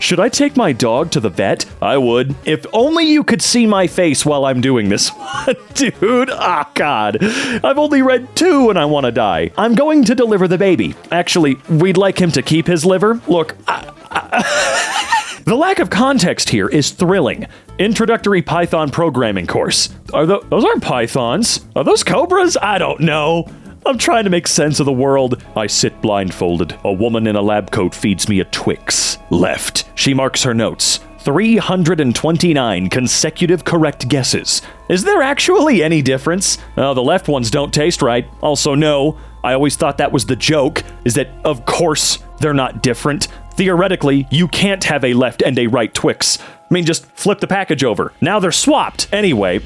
Should I take my dog to the vet? I would. If only you could see my face while I'm doing this. Dude, God. I've only read 2 and I want to die. I'm going to deliver the baby. Actually, we'd like him to keep his liver. Look, the lack of context here is thrilling. Introductory Python programming course. Those aren't pythons. Are those cobras? I don't know. I'm trying to make sense of the world. I sit blindfolded. A woman in a lab coat feeds me a Twix. Left. She marks her notes. 329 consecutive correct guesses. Is there actually any difference? The left ones don't taste right. Also, no. I always thought that was the joke, is that, of course, they're not different. Theoretically, you can't have a left and a right Twix. I mean, just flip the package over. Now they're swapped. Anyway,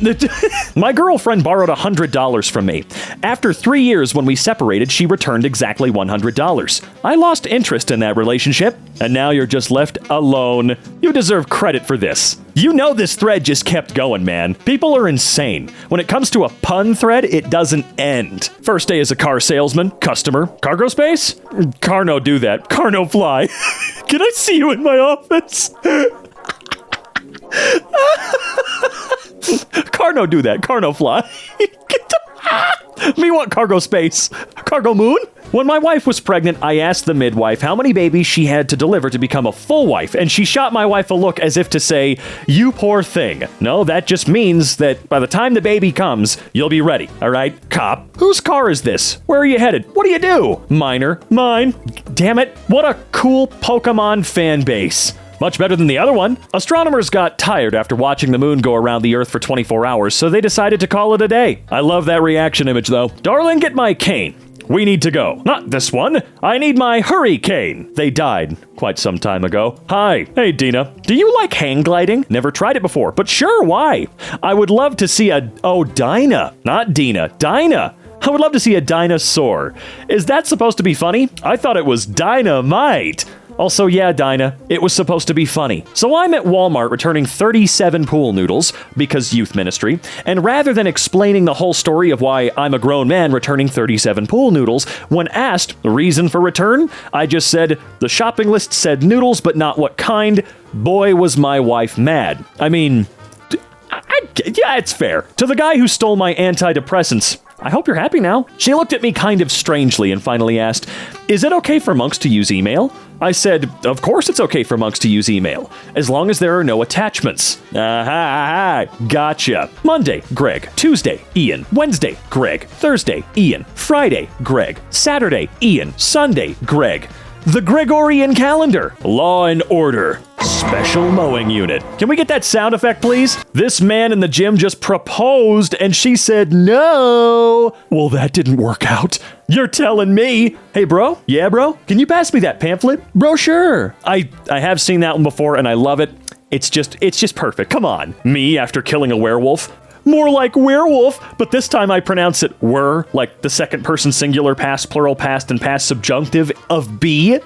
my girlfriend borrowed $100 from me. After 3 years when we separated, she returned exactly $100. I lost interest in that relationship, and now you're just left alone. You deserve credit for this. You know this thread just kept going, man. People are insane. When it comes to a pun thread, it doesn't end. First day as a car salesman, customer, cargo space? Car no do that. Car no fly. Can I see you in my office? Car no do that. Car no fly. Me want cargo space. Cargo moon? When my wife was pregnant, I asked the midwife how many babies she had to deliver to become a full wife, and she shot my wife a look as if to say, "You poor thing." No, that just means that by the time the baby comes, you'll be ready, all right? Cop, whose car is this? Where are you headed? What do you do? Minor. Mine. Damn it. What a cool Pokemon fan base. Much better than the other one. Astronomers got tired after watching the moon go around the Earth for 24 hours, so they decided to call it a day. I love that reaction image, though. Darling, get my cane. We need to go. Not this one. I need my hurricane. They died quite some time ago. Hi. Hey, Dina. Do you like hang gliding? Never tried it before, but sure, why? I would love to see Dinah. Not Dina. Dinah. I would love to see a dinosaur. Is that supposed to be funny? I thought it was dynamite. Also, yeah, Dinah, it was supposed to be funny. So I'm at Walmart returning 37 pool noodles, because youth ministry, and rather than explaining the whole story of why I'm a grown man returning 37 pool noodles, when asked the reason for return, I just said, the shopping list said noodles, but not what kind. Boy, was my wife mad. I mean, yeah, it's fair. To the guy who stole my antidepressants, I hope you're happy now. She looked at me kind of strangely and finally asked, "Is it okay for monks to use email?" I said, "Of course it's okay for monks to use email, as long as there are no attachments." Gotcha. Monday, Greg. Tuesday, Ian. Wednesday, Greg. Thursday, Ian. Friday, Greg. Saturday, Ian. Sunday, Greg. The Gregorian calendar. Law and order. Special mowing unit. Can we get that sound effect, please? This man in the gym just proposed and she said no. Well, that didn't work out. You're telling me. Hey, bro? Yeah, bro? Can you pass me that pamphlet? Brochure. I have seen that one before and I love it. It's just perfect. Come on. Me after killing a werewolf. More like werewolf, but this time I pronounce it were, like the second person singular, past plural, past and past subjunctive of be.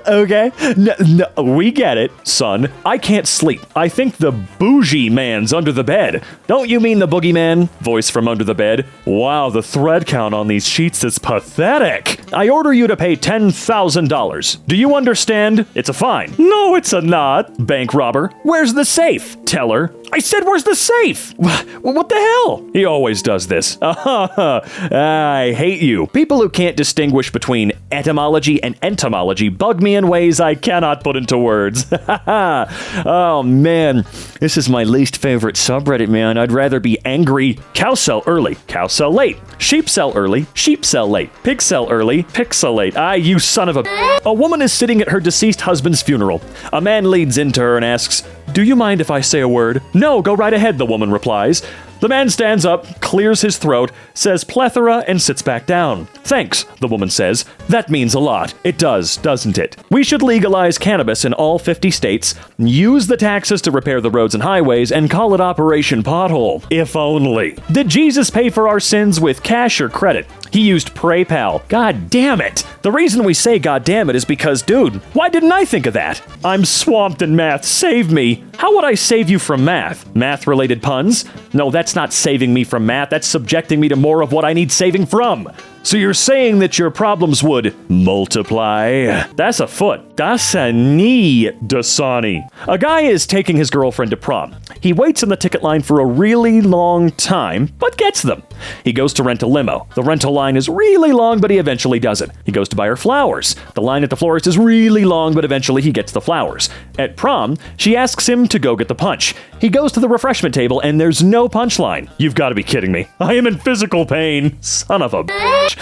Okay? No, we get it, son. I can't sleep. I think the bougie man's under the bed. Don't you mean the boogeyman? Voice from under the bed. Wow, the thread count on these sheets is pathetic. I order you to pay $10,000. Do you understand? It's a fine. No, it's a not. Bank robber. Where's the safe? Teller. I said, where's the safe? What the hell? He always does this. I hate you. People who can't distinguish between etymology and entomology bug me in ways I cannot put into words. Oh, man. This is my least favorite subreddit, man. I'd rather be angry. Cow sell early. Cow sell late. Sheep sell early. Sheep sell late. Pig sell early. Pixelate. You son of a... A woman is sitting at her deceased husband's funeral. A man leads into her and asks, "Do you mind if I say a word?" "No, go right ahead," the woman replies. The man stands up, clears his throat, says plethora, and sits back down. "Thanks," the woman says. "That means a lot." It does, doesn't it? We should legalize cannabis in all 50 states, use the taxes to repair the roads and highways, and call it Operation Pothole. If only. Did Jesus pay for our sins with cash or credit? He used PayPal. God damn it. The reason we say god damn it is because, dude, why didn't I think of that? I'm swamped in math. Save me. How would I save you from math? Math-related puns? No, that's not saving me from math. That's subjecting me to more of what I need saving from. So you're saying that your problems would multiply? Das a foot. Das a knee, Dasani. A guy is taking his girlfriend to prom. He waits in the ticket line for a really long time, but gets them. He goes to rent a limo. The rental line is really long, but he eventually does it. He goes to buy her flowers. The line at the florist is really long, but eventually he gets the flowers. At prom, she asks him to go get the punch. He goes to the refreshment table, and there's no punchline. You've got to be kidding me. I am in physical pain. Son of a bitch.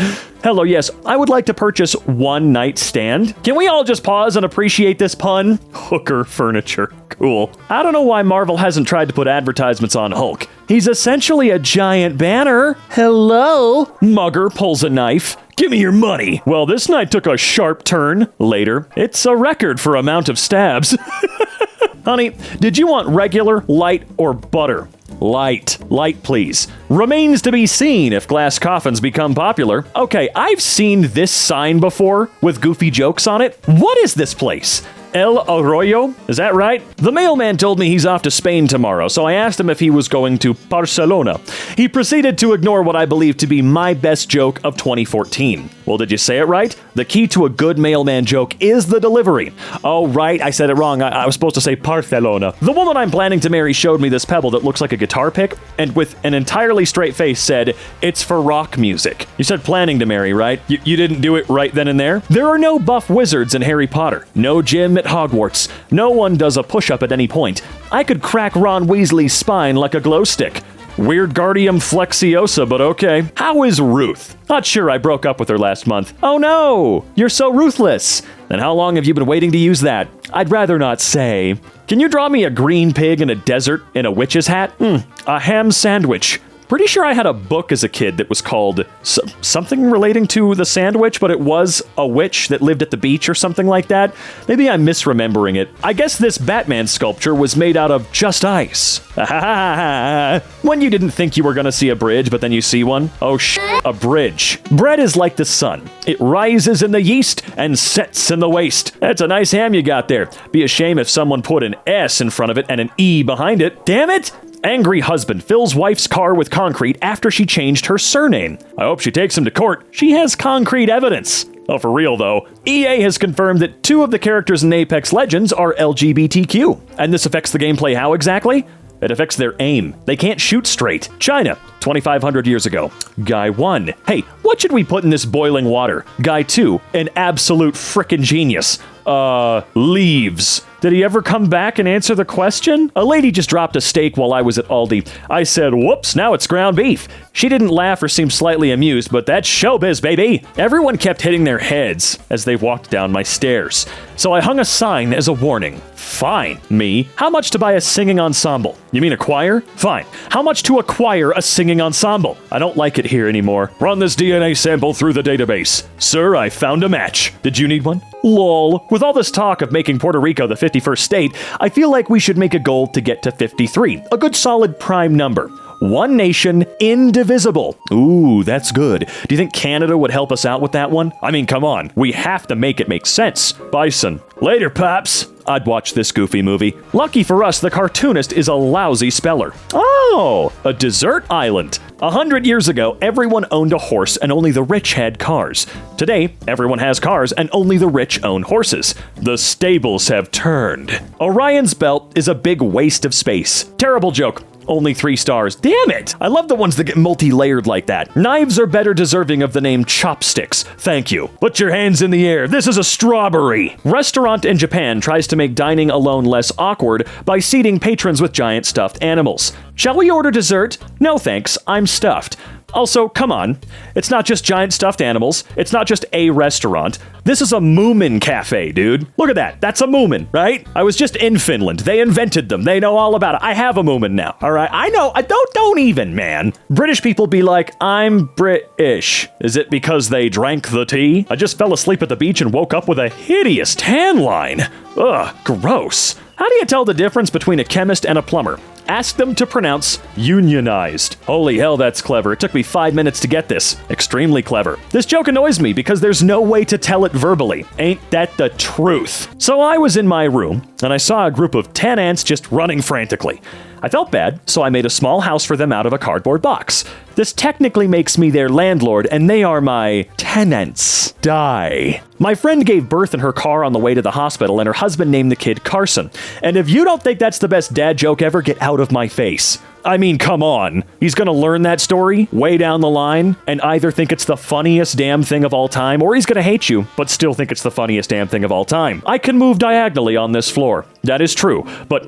Hello, yes, I would like to purchase one night stand. Can we all just pause and appreciate this pun? Hooker furniture. Cool. I don't know why Marvel hasn't tried to put advertisements on Hulk. He's essentially a giant banner. Hello? Mugger pulls a knife. Give me your money. Well, this night took a sharp turn. Later, it's a record for amount of stabs. Honey, did you want regular, light, or butter? Light. Light, please. Remains to be seen if glass coffins become popular. Okay, I've seen this sign before with goofy jokes on it. What is this place? El Arroyo? Is that right? The mailman told me he's off to Spain tomorrow, so I asked him if he was going to Barcelona. He proceeded to ignore what I believe to be my best joke of 2014. Well, did you say it right? The key to a good mailman joke is the delivery. Oh, right, I said it wrong. I was supposed to say Barcelona. The woman I'm planning to marry showed me this pebble that looks like a guitar pick, and with an entirely straight face said, "It's for rock music." You said planning to marry, right? You didn't do it right then and there? There are no buff wizards in Harry Potter. No gym at Hogwarts. No one does a push-up at any point. I could crack Ron Weasley's spine like a glow stick. Weird Guardium Flexiosa, but okay. How is Ruth? Not sure, I broke up with her last month. Oh no! You're so ruthless! Then how long have you been waiting to use that? I'd rather not say. Can you draw me a green pig in a desert in a witch's hat? A ham sandwich. Pretty sure I had a book as a kid that was called something relating to the sandwich, but it was a witch that lived at the beach or something like that. Maybe I'm misremembering it. I guess this Batman sculpture was made out of just ice. When you didn't think you were gonna see a bridge, but then you see one? Oh a bridge. Bread is like the sun. It rises in the yeast and sets in the waste. That's a nice ham you got there. Be a shame if someone put an S in front of it and an E behind it. Damn it! Angry husband fills wife's car with concrete after she changed her surname. I hope she takes him to court. She has concrete evidence. Oh, for real though. EA has confirmed that 2 of the characters in Apex Legends are LGBTQ. And this affects the gameplay how exactly? It affects their aim. They can't shoot straight. China, 2,500 years ago. Guy 1. Hey, what should we put in this boiling water? Guy 2. An absolute frickin' genius. Leaves. Did he ever come back and answer the question? A lady just dropped a steak while I was at Aldi. I said, whoops, now it's ground beef. She didn't laugh or seem slightly amused, but that's showbiz, baby. Everyone kept hitting their heads as they walked down my stairs. So I hung a sign as a warning. Fine. Me. How much to buy a singing ensemble? You mean a choir? Fine. How much to acquire a singing ensemble? I don't like it here anymore. Run this DNA sample through the database. Sir, I found a match. Did you need one? Lol. With all this talk of making Puerto Rico the 51st state, I feel like we should make a goal to get to 53. A good solid prime number. One nation, indivisible. Ooh, that's good. Do you think Canada would help us out with that one? I mean, come on. We have to make it make sense. Bison. Later, Pops. I'd watch this goofy movie. Lucky for us, the cartoonist is a lousy speller. Oh, a desert island. 100 years ago, everyone owned a horse and only the rich had cars. Today, everyone has cars and only the rich own horses. The stables have turned. Orion's belt is a big waste of space. Terrible joke. Only 3 stars. Damn it! I love the ones that get multi-layered like that. Knives are better deserving of the name chopsticks. Thank you. Put your hands in the air. This is a strawberry. Restaurant in Japan tries to make dining alone less awkward by seating patrons with giant stuffed animals. Shall we order dessert? No thanks, I'm stuffed. Also, come on. It's not just giant stuffed animals. It's not just a restaurant. This is a Moomin cafe, dude. Look at that. That's a Moomin, right? I was just in Finland. They invented them. They know all about it. I have a Moomin now, all right? I know. Don't even, man. British people be like, I'm British. Is it because they drank the tea? I just fell asleep at the beach and woke up with a hideous tan line. Ugh, gross. How do you tell the difference between a chemist and a plumber? Ask them to pronounce unionized. Holy hell, that's clever. It took me 5 minutes to get this. Extremely clever. This joke annoys me because there's no way to tell it verbally. Ain't that the truth? So I was in my room, and I saw a group of 10 ants just running frantically. I felt bad, so I made a small house for them out of a cardboard box. This technically makes me their landlord, and they are my tenants. Die. My friend gave birth in her car on the way to the hospital, and her husband named the kid Carson. And if you don't think that's the best dad joke ever, get out of my face. I mean, come on. He's gonna learn that story way down the line and either think it's the funniest damn thing of all time, or he's gonna hate you, but still think it's the funniest damn thing of all time. I can move diagonally on this floor. That is true. But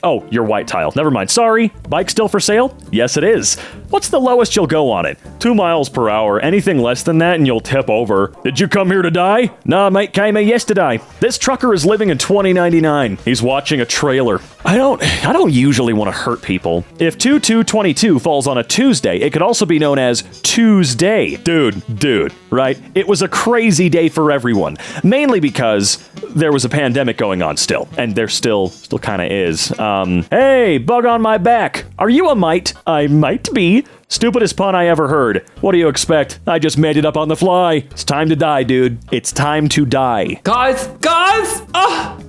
oh, you're white tile. Never mind. Sorry. Bike still for sale? Yes, it is. What's the lowest you'll go on it? 2 miles per hour. Anything less than that and you'll tip over. Did you come here to die? Nah, mate, came here yesterday. This trucker is living in 2099. He's watching a trailer. I don't usually want to hurt people. If 2222 falls on a Tuesday, it could also be known as Tuesday. Dude, right? It was a crazy day for everyone. Mainly because there was a pandemic going on still. And there still kind of is. Hey, bug on my back. Are you a mite? I might be. Stupidest pun I ever heard. What do you expect? I just made it up on the fly. It's time to die, dude. It's time to die. Guys!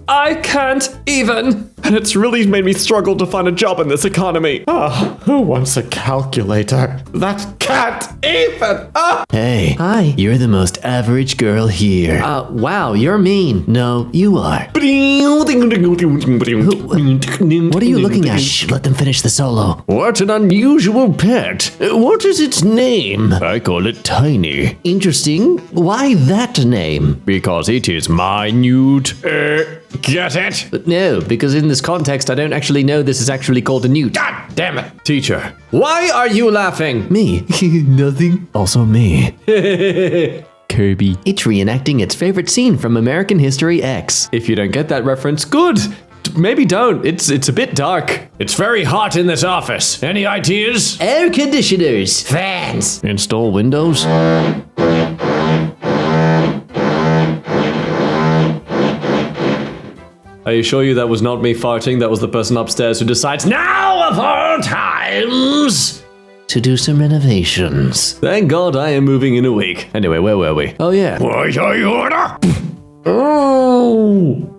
I can't even. And it's really made me struggle to find a job in this economy. Who wants a calculator? That can't even. Hey. Hi. You're the most average girl here. Wow, you're mean. No, you are. What are you looking at? Shh, let them finish the solo. What an unusual pet. What is its name? I call it Tiny. Interesting. Why that name? Because it is minute. Get it? But no, because in this context, I don't actually know this is actually called a newt. God damn it. Teacher, why are you laughing? Me. Nothing. Also me. Kirby. It's reenacting its favorite scene from American History X. If you don't get that reference, good. Maybe don't. It's a bit dark. It's very hot in this office. Any ideas? Air conditioners. Fans. Install Windows. I assure you that was not me farting. That was the person upstairs who decides now of all times to do some renovations. Thank God I am moving in a week. Anyway, where were we? Oh yeah. What are you order? Oh,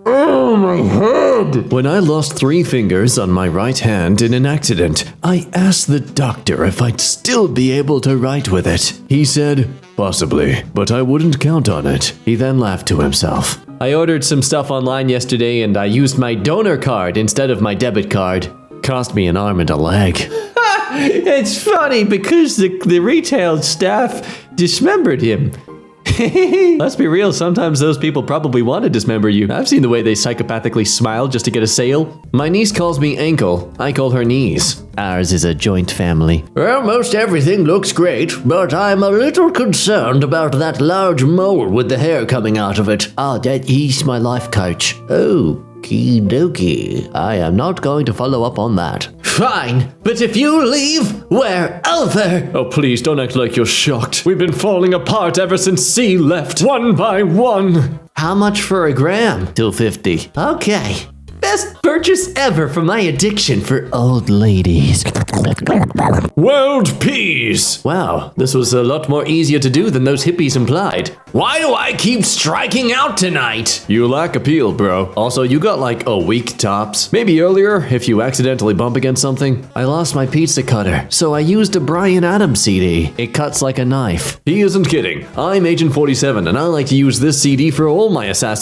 my head. When I lost 3 fingers on my right hand in an accident, I asked the doctor if I'd still be able to write with it. He said, possibly, but I wouldn't count on it. He then laughed to himself. I ordered some stuff online yesterday and I used my donor card instead of my debit card. Cost me an arm and a leg. It's funny because the retail staff dismembered him. Let's be real, sometimes those people probably want to dismember you. I've seen the way they psychopathically smile just to get a sale. My niece calls me Ankle. I call her Knees. Ours is a joint family. Well, most everything looks great, but I'm a little concerned about that large mole with the hair coming out of it. He's my life coach. Okie dokie. I am not going to follow up on that. Fine, but if you leave, we're over. Oh, please don't act like you're shocked. We've been falling apart ever since C left, one by one. How much for a gram? $2.50. Okay. Best purchase ever for my addiction for old ladies. World peace. Wow, this was a lot more easier to do than those hippies implied. Why do I keep striking out tonight? You lack appeal, bro. Also, you got like a week tops. Maybe earlier, if you accidentally bump against something. I lost my pizza cutter, so I used a Bryan Adams CD. It cuts like a knife. He isn't kidding. I'm Agent 47, and I like to use this CD for all my pizza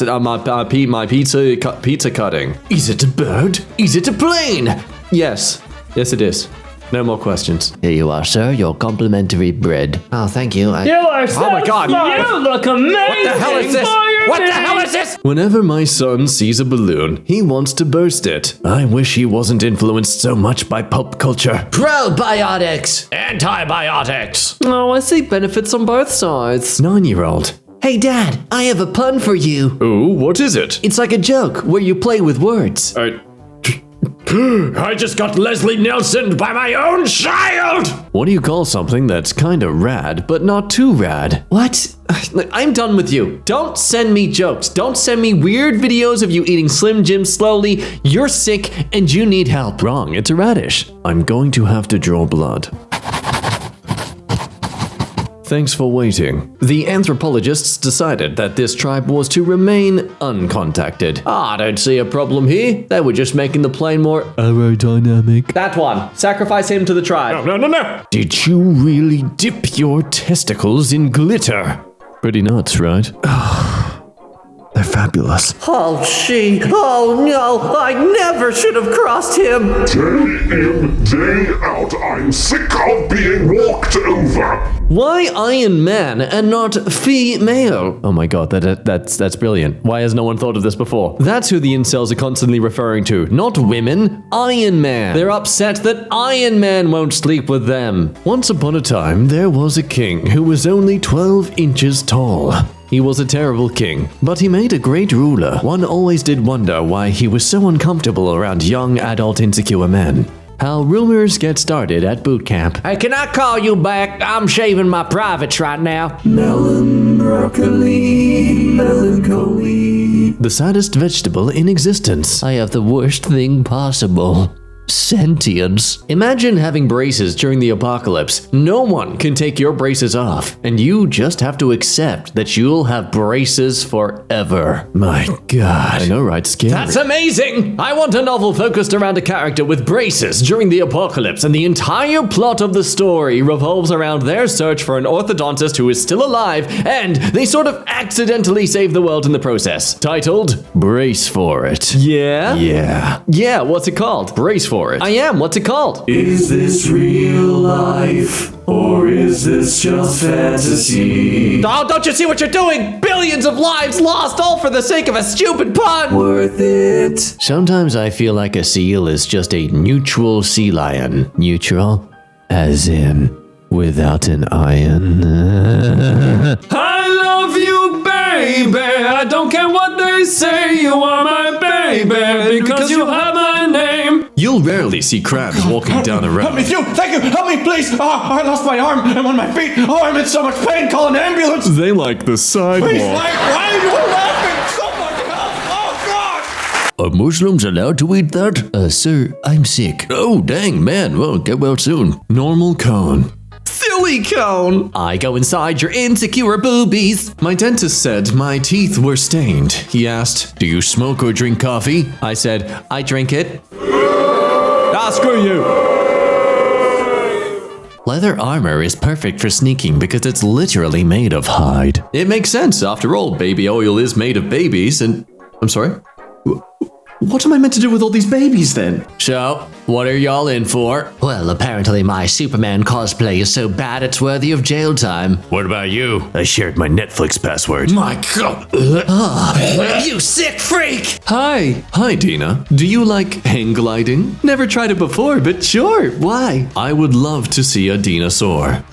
cutting. Is it a bird? Is it a plane? Yes. Yes, it is. No more questions. Here you are, sir. Your complimentary bread. Oh, thank you. You are so Oh my God. smart. You look amazing. What the hell is this? What the hell is this? Whenever my son sees a balloon, he wants to burst it. I wish he wasn't influenced so much by pulp culture. Probiotics. Antibiotics. Oh, I see benefits on both sides. 9-year-old. Hey, Dad, I have a pun for you. Ooh, what is it? It's like a joke where you play with words. I just got Leslie Nielsen by my own child! What do you call something that's kinda rad, but not too rad? What? I'm done with you. Don't send me jokes. Don't send me weird videos of you eating Slim Jim slowly. You're sick and you need help. Wrong, it's a radish. I'm going to have to draw blood. Thanks for waiting. The anthropologists decided that this tribe was to remain uncontacted. I don't see a problem here. They were just making the plane more aerodynamic. That one. Sacrifice him to the tribe. No. Did you really dip your testicles in glitter? Pretty nuts, right? They're fabulous. Oh, no, I never should have crossed him. Day in, day out, I'm sick of being walked over. Why Iron Man and not female? Oh my god, that's brilliant. Why has no one thought of this before? That's who the incels are constantly referring to. Not women, Iron Man. They're upset that Iron Man won't sleep with them. Once upon a time, there was a king who was only 12 inches tall. He was a terrible king, but he made a great ruler. One always did wonder why he was so uncomfortable around young, adult, insecure men. How rumors get started at boot camp. Hey, can I call you back? I'm shaving my privates right now. Melon, broccoli, melancholy. The saddest vegetable in existence. I have the worst thing possible. Sentience. Imagine having braces during the apocalypse. No one can take your braces off, and you just have to accept that you'll have braces forever. My god. I know, right? Scary. That's amazing! I want a novel focused around a character with braces during the apocalypse, and the entire plot of the story revolves around their search for an orthodontist who is still alive, and they sort of accidentally save the world in the process. Titled, Brace for It. Yeah? Yeah, what's it called? Brace for It. I am. What's it called? Is this real life, or is this just fantasy? Oh, don't you see what you're doing? Billions of lives lost, all for the sake of a stupid pun! Worth it. Sometimes I feel like a seal is just a neutral sea lion. Neutral? As in, without an iron. I love you, baby. I don't care what they say. You are my baby because you have my name. You'll rarely see crabs walking down a road. Help me, Phew! Thank you! Help me, please! Oh, I lost my arm! I'm on my feet! Oh, I'm in so much pain! Call an ambulance! They like the sidewalk. Please, why are you laughing? Somebody help! Oh, God! Are Muslims allowed to eat that? Sir, I'm sick. Oh, dang, man. Well, get well soon. Normal cone. Silly cone! I go inside your insecure boobies. My dentist said my teeth were stained. He asked, do you smoke or drink coffee? I said, I drink it. Ah, screw you! Leather armor is perfect for sneaking because it's literally made of hide. It makes sense. After all, baby oil is made of babies and... I'm sorry? What am I meant to do with all these babies then? So, what are y'all in for? Well, apparently my Superman cosplay is so bad it's worthy of jail time. What about you? I shared my Netflix password. My God! You sick freak! Hi, Dina. Do you like hang gliding? Never tried it before, but sure. Why? I would love to see a dinosaur.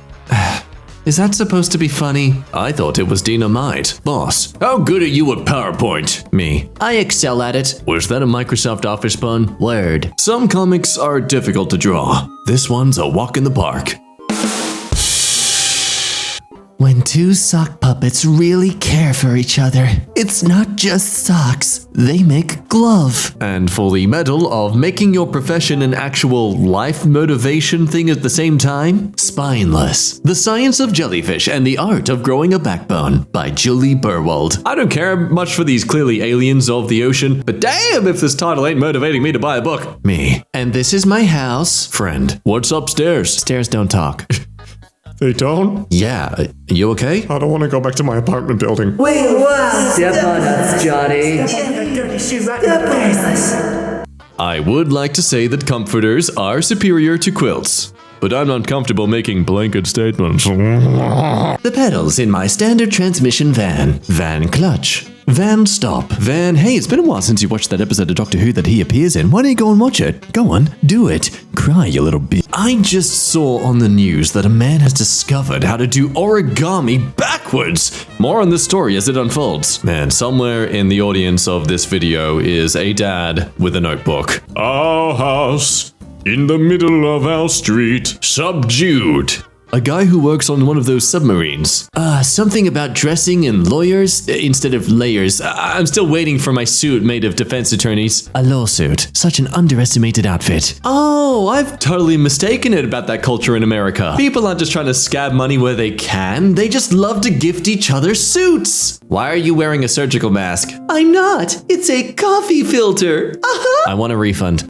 Is that supposed to be funny? I thought it was dynamite. Boss, how good are you at PowerPoint? Me. I excel at it. Was that a Microsoft Office pun? Word. Some comics are difficult to draw. This one's a walk in the park. When two sock puppets really care for each other, it's not just socks, they make glove. And for the medal of making your profession an actual life motivation thing at the same time, Spineless, The Science of Jellyfish and the Art of Growing a Backbone by Julie Burwald. I don't care much for these clearly aliens of the ocean, but damn if this title ain't motivating me to buy a book. Me. And this is my house. Friend. What's upstairs? Stairs don't talk. They don't? Yeah, you okay? I don't want to go back to my apartment building. Wait, what? Step on us, Johnny. I would like to say that comforters are superior to quilts, but I'm not comfortable making blanket statements. The pedals in my standard transmission van. Van clutch. Van stop. Van, hey, it's been a while since you watched that episode of Doctor Who that he appears in. Why don't you go and watch it? Go on, do it. Cry, you little bitch. I just saw on the news that a man has discovered how to do origami backwards. More on this story as it unfolds. Man, somewhere in the audience of this video is a dad with a notebook. Our house in the middle of our street, subdued. A guy who works on one of those submarines. Something about dressing in lawyers instead of layers. I'm still waiting for my suit made of defense attorneys. A lawsuit. Such an underestimated outfit. Oh, I've totally mistaken it about that culture in America. People aren't just trying to scab money where they can. They just love to gift each other suits. Why are you wearing a surgical mask? I'm not. It's a coffee filter. I want a refund.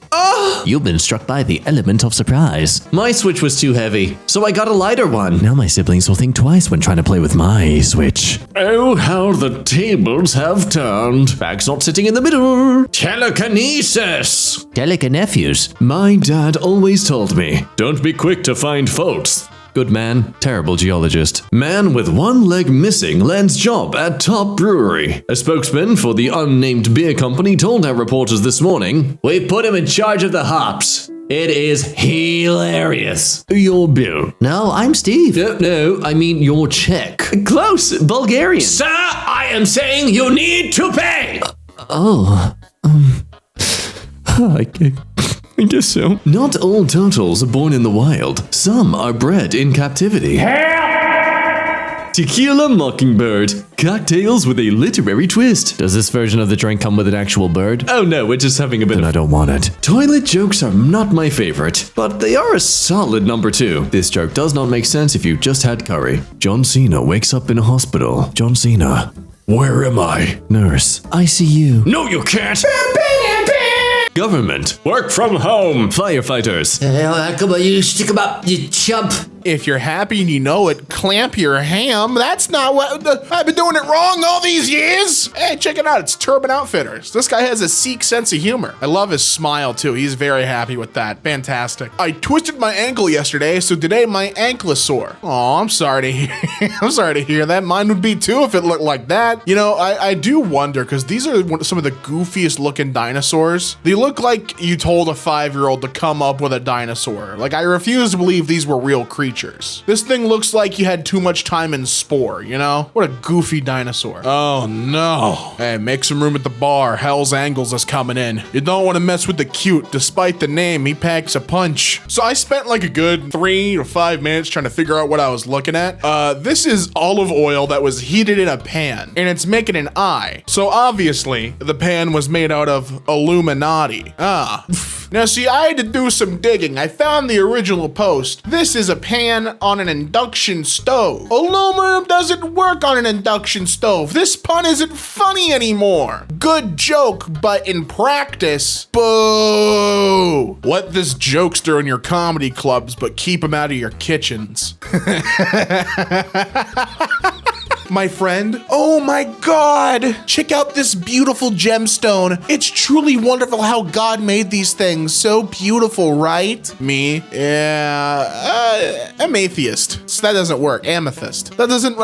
You've been struck by the element of surprise. My switch was too heavy, so I got a lighter one. Now my siblings will think twice when trying to play with my Switch. Oh, how the tables have turned. Bag's not sitting in the middle. Telekinesis. Nephews. My dad always told me, don't be quick to find faults. Good man, terrible geologist. Man with one leg missing lands job at top brewery. A spokesman for the unnamed beer company told our reporters this morning, "We've put him in charge of the hops. It is hilarious." Your bill. No, I'm Steve. No, I mean your check. Close. Bulgarian. Sir, I am saying you need to pay. I guess so. Not all turtles are born in the wild. Some are bred in captivity. Tequila Mockingbird. Cocktails with a literary twist. Does this version of the drink come with an actual bird? Oh no, we're just having a bit of... I don't want it. Toilet jokes are not my favorite, but they are a solid number 2. This joke does not make sense if you just had curry. John Cena wakes up in a hospital. John Cena. Where am I? Nurse. ICU. No, you can't. Government. Work from home. Firefighters. Come on, you stick 'em up, you chump. If you're happy and you know it, clamp your ham. That's not what... I've been doing it wrong all these years. Hey, check it out. It's Turban Outfitters. This guy has a Sikh sense of humor. I love his smile, too. He's very happy with that. Fantastic. I twisted my ankle yesterday, so today my ankle is sore. Oh, I'm sorry to hear I'm sorry to hear that. Mine would be, too, if it looked like that. You know, I do wonder, because these are some of the goofiest looking dinosaurs. They look like you told a 5-year-old to come up with a dinosaur. Like, I refuse to believe these were real creatures. This thing looks like you had too much time in Spore, you know? What a goofy dinosaur. Oh no. Hey, make some room at the bar. Hell's Angles is coming in. You don't want to mess with the cute. Despite the name, he packs a punch. So I spent like a good 3 to 5 minutes trying to figure out what I was looking at. This is olive oil that was heated in a pan, and it's making an eye. So obviously, the pan was made out of Illuminati. Now see, I had to do some digging. I found the original post. This is a pan on an induction stove. Aluminum doesn't work on an induction stove. This pun isn't funny anymore. Good joke, but in practice, boo. Let this jokester in your comedy clubs, but keep him out of your kitchens. My friend, oh my God, check out this beautiful gemstone. It's truly wonderful how God made these things. So beautiful, right? Me? Yeah, I'm atheist. So that doesn't work. Amethyst. That doesn't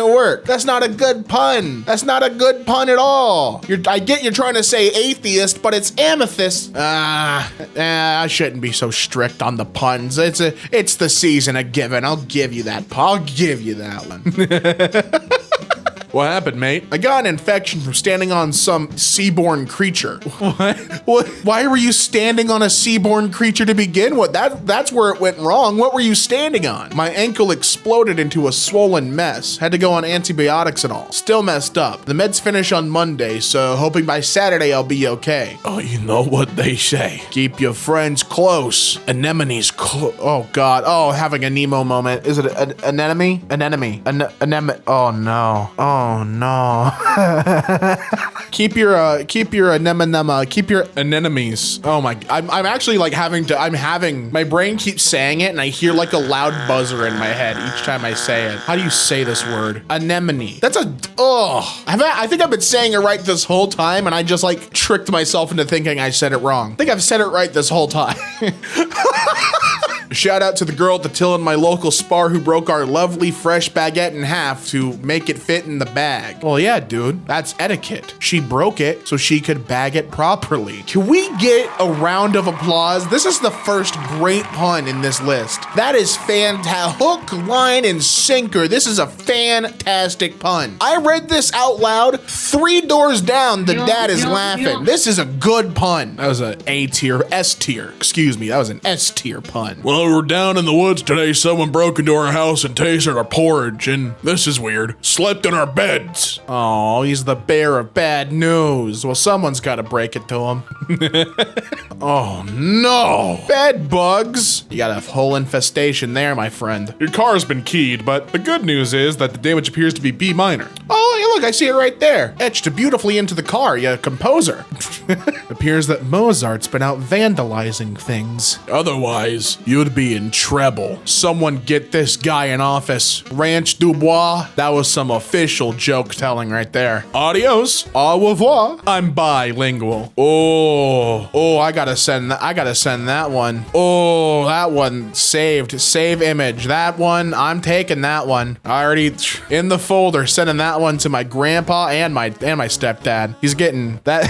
work. That's not a good pun. That's not a good pun at all. I get you're trying to say atheist, but it's amethyst. I shouldn't be so strict on the puns. It's the season of giving. I'll give you that. I'll give you that one. What happened, mate? I got an infection from standing on some seaborne creature. What? Why were you standing on a seaborne creature to begin with? That's where it went wrong. What were you standing on? My ankle exploded into a swollen mess. Had to go on antibiotics and all. Still messed up. The meds finish on Monday, so hoping by Saturday I'll be okay. Oh, you know what they say. Keep your friends close. Anemones oh God. Oh, having a Nemo moment. Is it an anemone? Anemone. Anemone. Oh no. Oh no. keep your anemones. Oh my, I'm actually like my brain keeps saying it and I hear like a loud buzzer in my head each time I say it. How do you say this word? Anemone. That's I think I've been saying it right this whole time and I just like tricked myself into thinking I said it wrong. I think I've said it right this whole time. Shout out to the girl at the till in my local Spar who broke our lovely fresh baguette in half to make it fit in the bag. Well, yeah, dude, that's etiquette. She broke it so she could bag it properly. Can we get a round of applause? This is the first great pun in this list. That is fantastic. Hook, line, and sinker. This is a fantastic pun. I read this out loud. 3 doors down, the dad is laughing. This is a good pun. That was an A tier, S tier. Excuse me, that was an S tier pun. While we were down in the woods today, someone broke into our house and tasted our porridge, and this is weird, slept in our beds. Oh, he's the bearer of bad news. Well, someone's got to break it to him. Oh no, bed bugs. You got a whole infestation there, my friend. Your car's been keyed, but the good news is that the damage appears to be B minor. Oh, hey, look, I see it right there. Etched beautifully into the car, you composer. Appears that Mozart's been out vandalizing things. Otherwise, you'd be in trouble. Someone get this guy in office. Ranch Dubois. That was some official joke telling right there. Adios. Au revoir. I'm bilingual. Oh, I gotta send that one. Oh, that one saved. Save image. That one, I'm taking that one. I already in the folder, sending that one to my grandpa and my stepdad. He's getting that.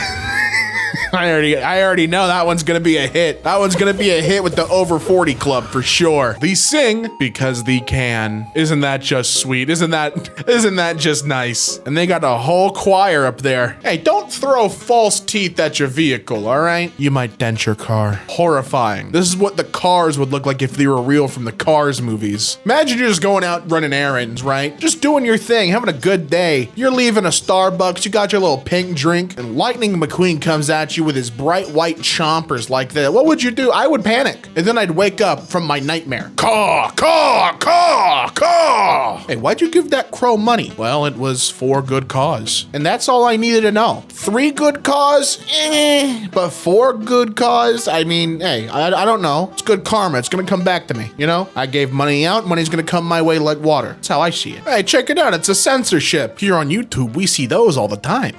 I already know that one's gonna be a hit. That one's gonna be a hit with the over 40 club for sure. They sing because they can. Isn't that just sweet? Isn't that just nice? And they got a whole choir up there. Hey, don't throw false teeth at your vehicle, all right? You might dent your car. Horrifying. This is what the Cars would look like if they were real from the Cars movies. Imagine you're just going out running errands, right? Just doing your thing, having a good day. You're leaving a Starbucks, you got your little pink drink, and Lightning McQueen comes at you with his bright white chompers like that. What would you do? I would panic. And then I'd wake up from my nightmare. Caw, caw, caw, caw. Hey, why'd you give that crow money? Well, it was for good cause. And that's all I needed to know. 3 good cause? But 4 good cause? I mean, hey, I don't know. It's good karma. It's gonna come back to me, you know? I gave money out, money's gonna come my way like water. That's how I see it. Hey, check it out. It's a censorship. Here on YouTube, we see those all the time.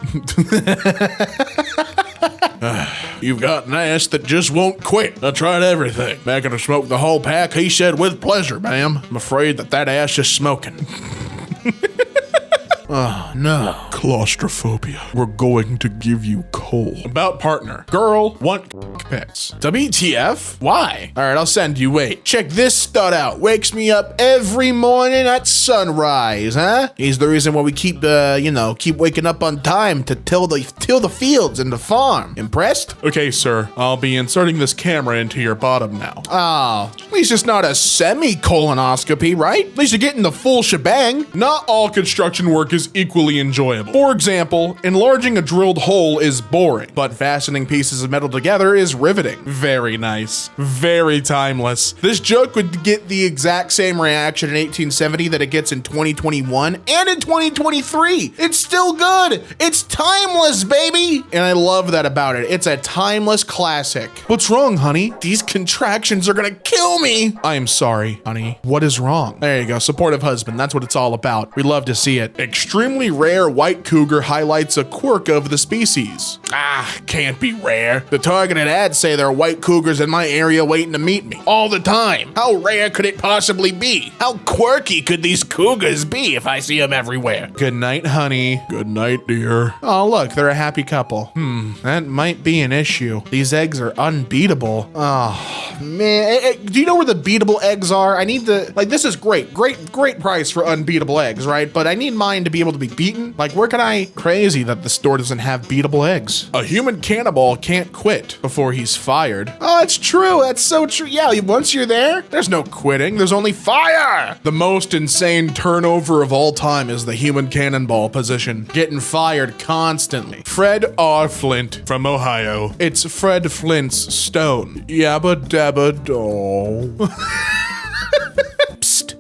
You've got an ass that just won't quit. I tried everything. Making her smoke the whole pack, he said with pleasure, ma'am. I'm afraid that ass is smoking. Oh, no. Claustrophobia. We're going to give you coal. About partner. Girl, want pets. WTF? Why? All right, I'll send you. Wait. Check this stud out. Wakes me up every morning at sunrise, huh? He's the reason why we keep waking up on time to till the fields and the farm. Impressed? Okay, sir. I'll be inserting this camera into your bottom now. Oh, at least it's not a semi-colonoscopy, right? At least you're getting the full shebang. Not all construction work is equally enjoyable. For example, enlarging a drilled hole is boring, but fastening pieces of metal together is riveting. Very nice. Very timeless. This joke would get the exact same reaction in 1870 that it gets in 2021 and in 2023. It's still good. It's timeless, baby. And I love that about it. It's a timeless classic. What's wrong, honey? These contractions are gonna kill me. I am sorry, honey. What is wrong? There you go. Supportive husband. That's what it's all about. We love to see it. Extremely rare white cougar highlights a quirk of the species. Ah, can't be rare. The targeted ads say there are white cougars in my area waiting to meet me all the time. How rare could it possibly be? How quirky could these cougars be if I see them everywhere? Good night, honey. Good night, dear. Oh, look, they're a happy couple. That might be an issue. These eggs are unbeatable. Oh, man. Do you know where the beatable eggs are? I need the, this is great price for unbeatable eggs, right? But I need mine to be able to be beaten. Like, where can I? Crazy that the store doesn't have beatable eggs. A human cannibal can't quit before he's fired. Oh, it's true. That's so true. Yeah, once you're there, there's no quitting. There's only fire. The most insane turnover of all time is the human cannonball position. Getting fired constantly. Fred R. Flint from Ohio. It's Fred Flint's stone. Yabba dabba do.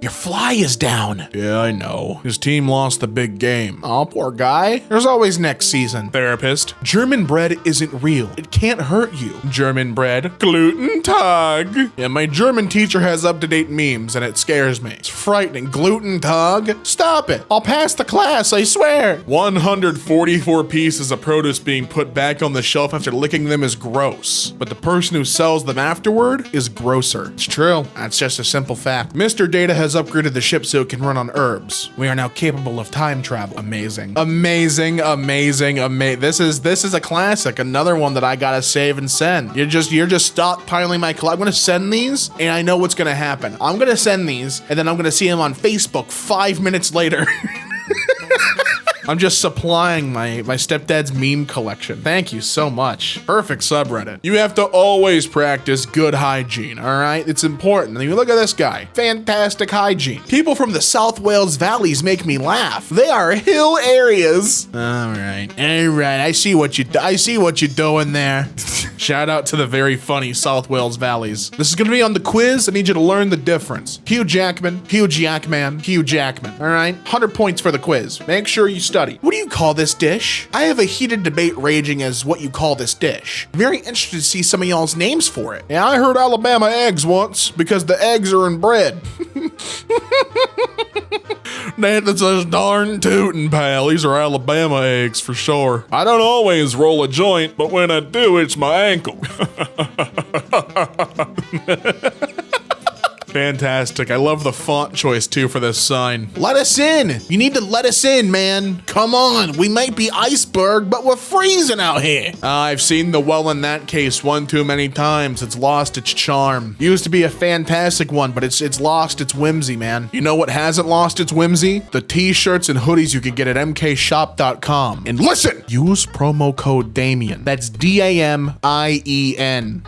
Your fly is down. Yeah, I know. His team lost the big game. Oh, poor guy. There's always next season. Therapist. German bread isn't real. It can't hurt you. German bread. Gluten Tag. Yeah, my German teacher has up-to-date memes and it scares me. It's frightening. Gluten Tag? Stop it. I'll pass the class, I swear. 144 pieces of produce being put back on the shelf after licking them is gross. But the person who sells them afterward is grosser. It's true. That's just a simple fact. Mr. Data has upgraded the ship so it can run on herbs. We are now capable of time travel. Amazing. Amazing, amazing, amazing. This is a classic. Another one that I gotta save and send. You're just stockpiling my I'm gonna send these and I know what's gonna happen. I'm gonna send these and then I'm gonna see them on Facebook 5 minutes later. I'm just supplying my stepdad's meme collection. Thank you so much. Perfect subreddit. You have to always practice good hygiene, all right? It's important. I mean, look at this guy. Fantastic hygiene. People from the South Wales valleys make me laugh. They are hill areas. All right. I see what you're doing there. Shout out to the very funny South Wales valleys. This is gonna be on the quiz. I need you to learn the difference. Hugh Jackman. All right, 100 points for the quiz. Make sure you study. What do you call this dish? I have a heated debate raging as what you call this dish. Very interested to see some of y'all's names for it. Yeah, I heard Alabama eggs once because the eggs are in bread. That's a darn tootin', pal. These are Alabama eggs for sure. I don't always roll a joint, but when I do, it's my ankle. Fantastic. I love the font choice too for this sign. Let us in. You need to let us in, man. Come on. We might be iceberg, but we're freezing out here. I've seen the well in that case one too many times. It's lost its charm. Used to be a fantastic one, but it's lost its whimsy, man. You know what hasn't lost its whimsy? The t-shirts and hoodies you can get at mkshop.com. And listen, use promo code Damien. That's Damien.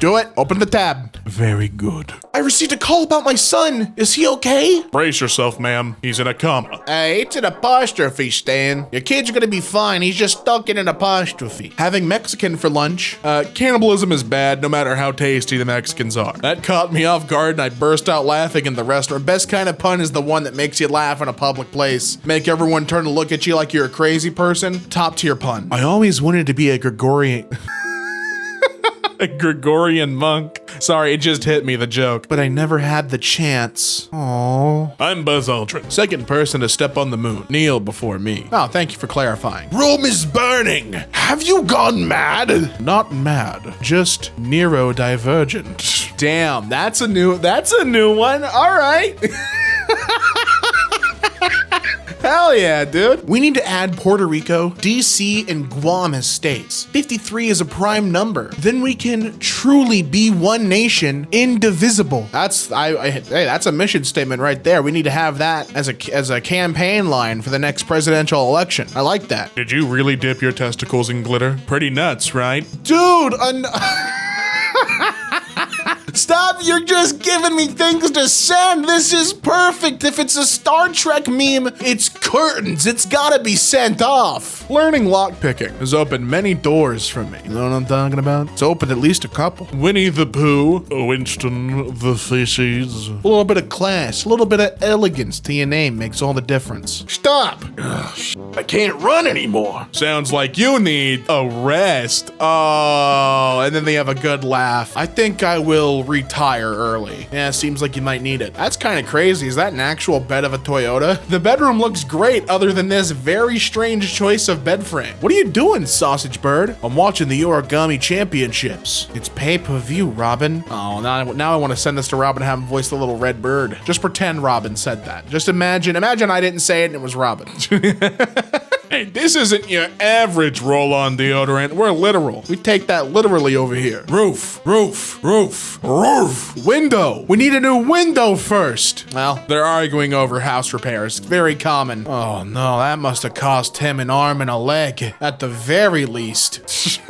Do it. Open the tab. Very good. I received a call about my son. Is he okay? Brace yourself, ma'am. He's in a coma. Hey, it's an apostrophe, Stan. Your kid's gonna be fine. He's just stuck in an apostrophe. Having Mexican for lunch. Cannibalism is bad no matter how tasty the Mexicans are. That caught me off guard and I burst out laughing in the restaurant. Best kind of pun is the one that makes you laugh in a public place. Make everyone turn to look at you like you're a crazy person. Top tier pun. I always wanted to be a Gregorian... a Gregorian monk. Sorry, it just hit me, the joke. But I never had the chance. Aww. I'm Buzz Aldrin. Second person to step on the moon. Kneel before me. Oh, thank you for clarifying. Rome is burning. Have you gone mad? Not mad, just neurodivergent. Damn, that's a new one. All right. Hell yeah, dude. We need to add Puerto Rico, DC, and Guam as states. 53 is a prime number. Then we can truly be one nation, indivisible. Hey, that's a mission statement right there. We need to have that as a campaign line for the next presidential election. I like that. Did you really dip your testicles in glitter? Pretty nuts, right? Dude, stop, you're just giving me things to send. This is perfect. If it's a Star Trek meme, it's curtains. It's gotta be sent off. Learning lockpicking has opened many doors for me. You know what I'm talking about? It's opened at least a couple. Winnie the Pooh, Winston the Fishies. A little bit of class, a little bit of elegance to your name makes all the difference. Stop. I can't run anymore. Sounds like you need a rest. Oh, and then they have a good laugh. I think I will retire early. Yeah, seems like you might need it. That's kind of crazy. Is that an actual bed of a Toyota? The bedroom looks great other than this very strange choice of bed frame. What are you doing, sausage bird? I'm watching the Origami Championships. It's pay-per-view, Robin. Oh, now I want to send this to Robin and have him voice the little red bird. Just pretend Robin said that. Just imagine I didn't say it and it was Robin. Hey, this isn't your average roll-on deodorant. We're literal. We take that literally over here. Roof. Window. We need a new window first. Well, they're arguing over house repairs. Very common. Oh no, that must have cost him an arm and a leg. At the very least.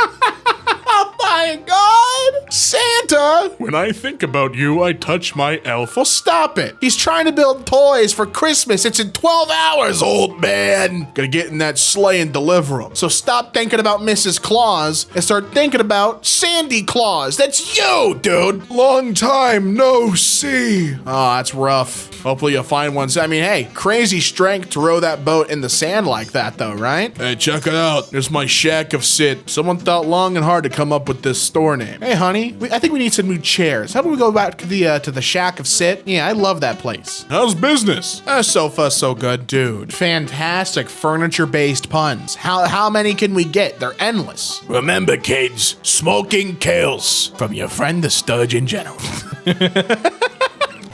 Oh my God! Santa! When I think about you, I touch my elf. Well, stop it. He's trying to build toys for Christmas. It's in 12 hours, old man. Gonna get in that sleigh and deliver them. So stop thinking about Mrs. Claus and start thinking about Sandy Claus. That's you, dude. Long time no see. Oh, that's rough. Hopefully you'll find one. I mean, hey, crazy strength to row that boat in the sand like that though, right? Hey, check it out. There's my shack of sit. Someone thought long and hard to come up with this store name. Hey, honey, I think we need some new chairs. How about we go back to the shack of sit? Yeah, I love that place. How's business? So far, so good, dude. Fantastic furniture-based puns. How many can we get? They're endless. Remember, kids, smoking kills. From your friend, the Sturgeon General.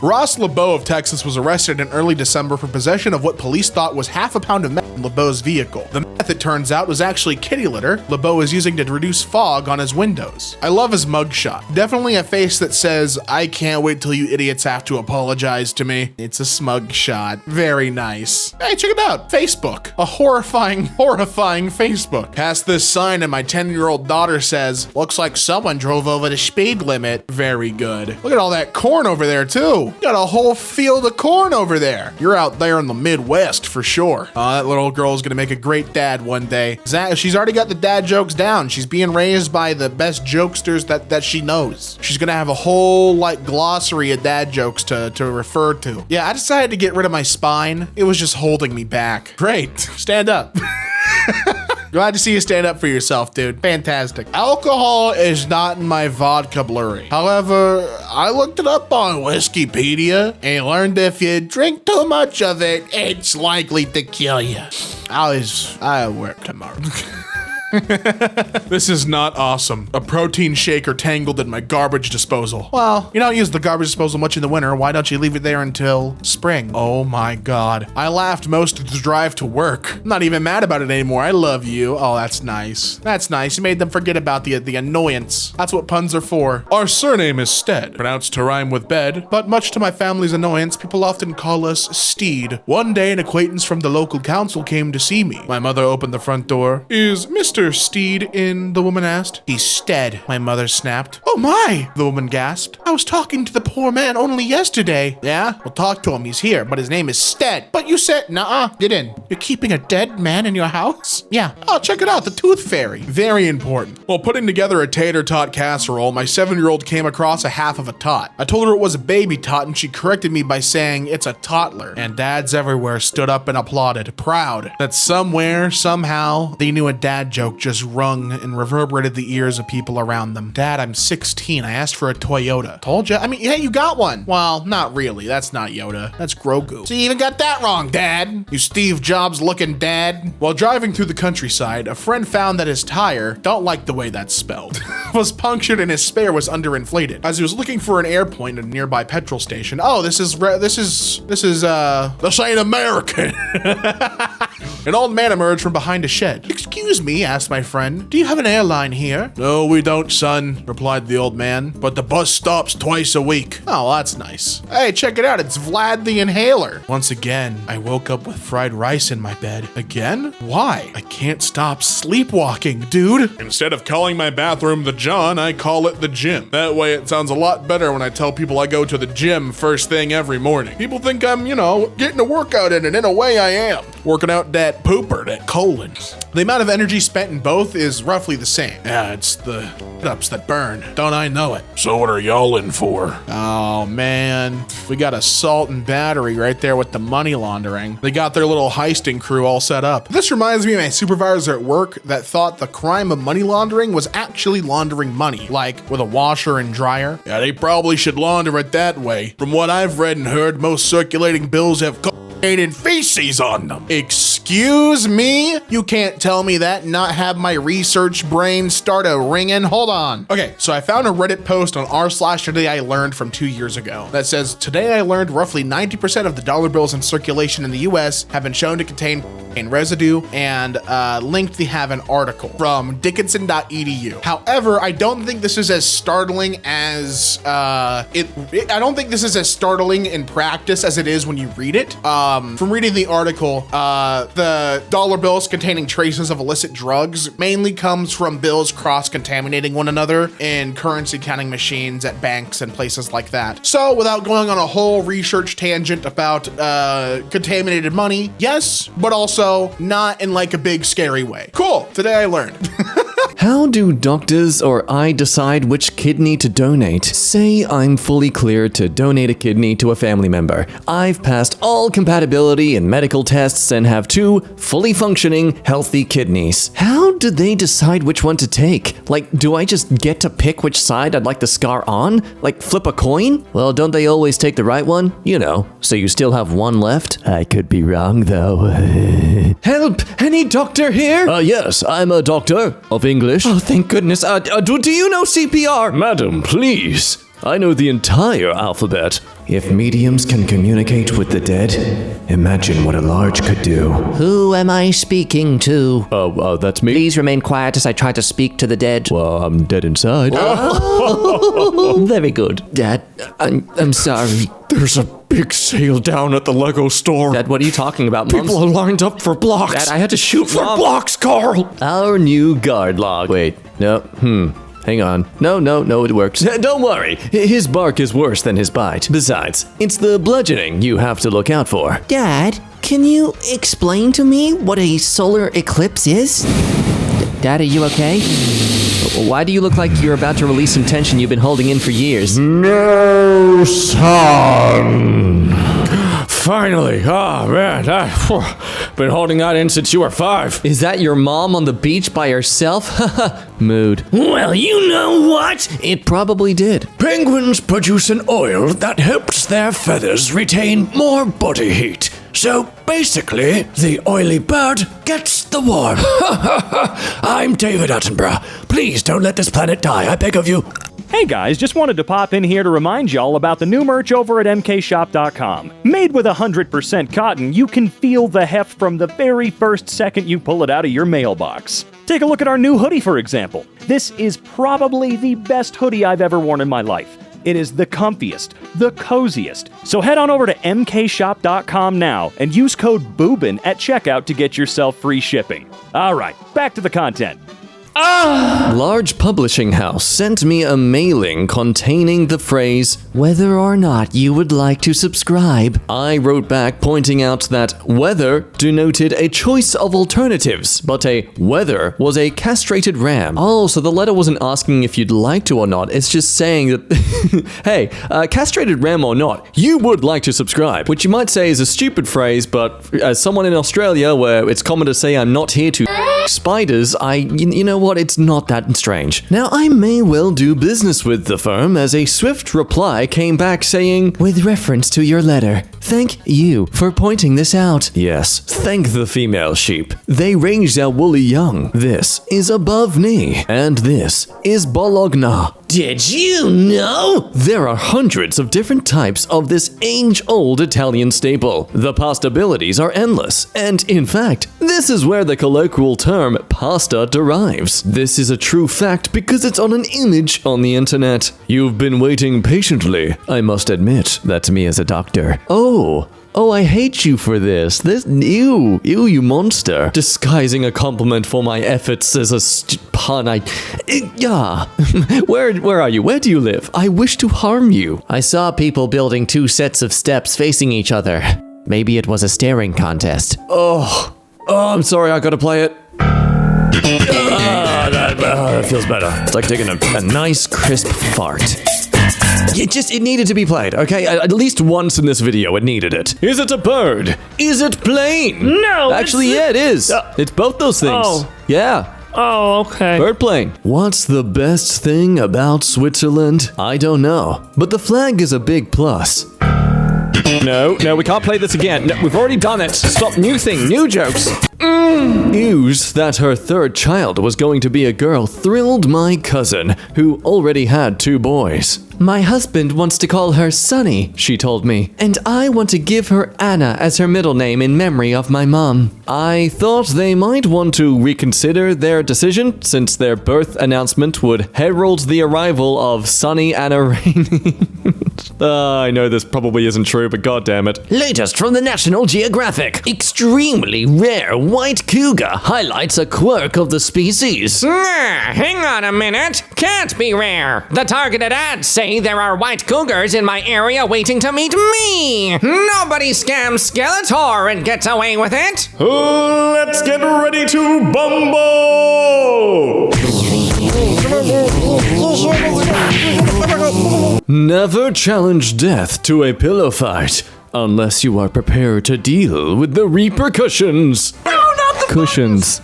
Ross LeBeau of Texas was arrested in early December for possession of what police thought was half a pound of meth. from LeBeau's vehicle. The meth, it turns out, was actually kitty litter LeBeau is using to reduce fog on his windows. I love his mugshot. Definitely a face that says, I can't wait till you idiots have to apologize to me. It's a smug shot. Very nice. Hey, check it out. Facebook. A horrifying Facebook. Past this sign and my 10-year-old daughter says, looks like someone drove over the speed limit. Very good. Look at all that corn over there too. Got a whole field of corn over there. You're out there in the Midwest for sure. That little girl is gonna make a great dad one day. She's already got the dad jokes down. She's being raised by the best jokesters that she knows. She's gonna have a whole like glossary of dad jokes to refer to. Yeah, I decided to get rid of my spine. It was just holding me back. Great. Stand up. Glad to see you stand up for yourself, dude. Fantastic. Alcohol is not in my vocabulary. However, I looked it up on Wikipedia and learned if you drink too much of it, it's likely to kill you. I work tomorrow. This is not awesome. A protein shaker tangled in my garbage disposal. Well, you don't use the garbage disposal much in the winter. Why don't you leave it there until spring? Oh my God. I laughed most of the drive to work. I'm not even mad about it anymore. I love you. Oh, that's nice. That's nice. You made them forget about the annoyance. That's what puns are for. Our surname is Stead, pronounced to rhyme with bed, but much to my family's annoyance, people often call us Steed. One day, an acquaintance from the local council came to see me. My mother opened the front door. Is Mr. Steed in? The woman asked. He's Stead, my mother snapped. Oh my, the woman gasped. I was talking to the poor man only yesterday. Yeah? Well, talk to him. He's here, but his name is Stead. But you said, nuh-uh, get in. You're keeping a dead man in your house? Yeah. Oh, check it out, the tooth fairy. Very important. While putting together a tater tot casserole, my 7-year-old came across a half of a tot. I told her it was a baby tot, and she corrected me by saying it's a toddler. And dads everywhere stood up and applauded, proud that somewhere, somehow, they knew a dad joke just rung and reverberated the ears of people around them. Dad, I'm 16. I asked for a Toyota. Told you. I mean, yeah, you got one. Well, not really. That's not Yoda. That's Grogu. So you even got that wrong, Dad. You Steve Jobs looking dad. While driving through the countryside, a friend found that his tire, don't like the way that's spelled, was punctured and his spare was underinflated. As he was looking for an air point at a nearby petrol station. Oh, this ain't American. An old man emerged from behind a shed. Excuse me, asked my friend. Do you have an airline here? No, we don't, son, replied the old man. But the bus stops twice a week. Oh, well, that's nice. Hey, check it out. It's Vlad the Inhaler. Once again, I woke up with fried rice in my bed. Again? Why? I can't stop sleepwalking, dude. Instead of calling my bathroom the John, I call it the gym. That way it sounds a lot better when I tell people I go to the gym first thing every morning. People think I'm, getting a workout in, and in a way I am. Working out that pooper, that colon. The amount of energy spent in both is roughly the same. Yeah, it's the ups that burn. Don't I know it? So what are y'all in for? Oh, man. We got assault and battery right there with the money laundering. They got their little heisting crew all set up. This reminds me of my supervisor at work that thought the crime of money laundering was actually laundering money, like with a washer and dryer. Yeah, they probably should launder it that way. From what I've read and heard, most circulating bills have and feces on them. Excuse me? You can't tell me that and not have my research brain start a ringing. Hold on. Okay, so I found a Reddit post on r/Today I Learned from 2 years ago that says, today I learned roughly 90% of the dollar bills in circulation in the US have been shown to contain residue, and linked they have an article from dickinson.edu. However, I don't think this is as startling as I don't think this is as startling in practice as it is when you read it. From reading the article, the dollar bills containing traces of illicit drugs mainly comes from bills cross-contaminating one another in currency counting machines at banks and places like that. So without going on a whole research tangent about contaminated money, yes, but also not in like a big scary way. Cool, today I learned. How do doctors or I decide which kidney to donate? Say I'm fully cleared to donate a kidney to a family member. I've passed all compatibility and medical tests and have 2 fully functioning, healthy kidneys. How do they decide which one to take? Like, do I just get to pick which side I'd like the scar on? Like, flip a coin? Well, don't they always take the right one? So you still have one left? I could be wrong, though. Help! Any doctor here? Yes, I'm a doctor of English. Oh, thank goodness. Do you know CPR? Madam, please. I know the entire alphabet. If mediums can communicate with the dead, imagine what a large could do. Who am I speaking to? That's me. Please remain quiet as I try to speak to the dead. Well, I'm dead inside. Very good. Dad, I'm sorry. There's a big sale down at the Lego store. Dad, what are you talking about, Mom? People are lined up for blocks. Dad, I had to shoot for Mom. blocks, Carl. Our new guard log. Wait, no, hang on. No, it works. Don't worry. His bark is worse than his bite. Besides, it's the bludgeoning you have to look out for. Dad, can you explain to me what a solar eclipse is? Dad, are you okay? Why do you look like you're about to release some tension you've been holding in for years? No, son. Finally. Oh, man. I've been holding that in since you were 5. Is that your mom on the beach by herself? Mood. Well, you know what? It probably did. Penguins produce an oil that helps their feathers retain more body heat. So basically, the oily bird gets the warmth. I'm David Attenborough. Please don't let this planet die, I beg of you. Hey guys, just wanted to pop in here to remind y'all about the new merch over at MKShop.com. Made with 100% cotton, you can feel the heft from the very first second you pull it out of your mailbox. Take a look at our new hoodie, for example. This is probably the best hoodie I've ever worn in my life. It is the comfiest, the coziest. So head on over to MKShop.com now and use code BOOBIN at checkout to get yourself free shipping. All right, back to the content. Large publishing house sent me a mailing containing the phrase, "Whether or not you would like to subscribe." I wrote back pointing out that whether denoted a choice of alternatives, but a whether was a castrated ram. Oh, so the letter wasn't asking if you'd like to or not, it's just saying that, hey, castrated ram or not, you would like to subscribe. Which you might say is a stupid phrase, but as someone in Australia where it's common to say I'm not here to spiders, you know what, it's not that strange. Now, I may well do business with the firm, as a swift reply came back saying, "With reference to your letter, thank you for pointing this out." Yes, thank the female sheep. They raise their woolly young. This is above knee, and this is bologna. Did you know? There are hundreds of different types of this age-old Italian staple. The possibilities are endless, and in fact, this is where the colloquial term pasta derives. This is a true fact because it's on an image on the internet. You've been waiting patiently. I must admit, that's me as a doctor. Oh, I hate you for this. You monster. Disguising a compliment for my efforts as a pun. Yeah. Where are you? Where do you live? I wish to harm you. I saw people building 2 sets of steps facing each other. Maybe it was a staring contest. Oh, I'm sorry. I gotta play it. That feels better. It's like taking a nice crisp fart. It needed to be played, okay? At least once in this video, it needed it. Is it a bird? Is it plane? No! Actually, yeah, it is. It's both those things. Oh. Yeah. Oh, okay. Bird plane. What's the best thing about Switzerland? I don't know. But the flag is a big plus. No, we can't play this again. No, we've already done it. Stop, new thing, new jokes. News that her 3rd child was going to be a girl thrilled my cousin, who already had 2 boys. My husband wants to call her Sunny, she told me, and I want to give her Anna as her middle name in memory of my mom. I thought they might want to reconsider their decision, since their birth announcement would herald the arrival of Sunny Anna Rainey. I know this probably isn't true, but goddammit. Latest from the National Geographic. Extremely rare white cougar highlights a quirk of the species. Hang on a minute. Can't be rare. The targeted ads say there are white cougars in my area waiting to meet me. Nobody scams Skeletor and gets away with it. Let's get ready to bumble! Never challenge death to a pillow fight unless you are prepared to deal with the repercussions. No, not the Cushions.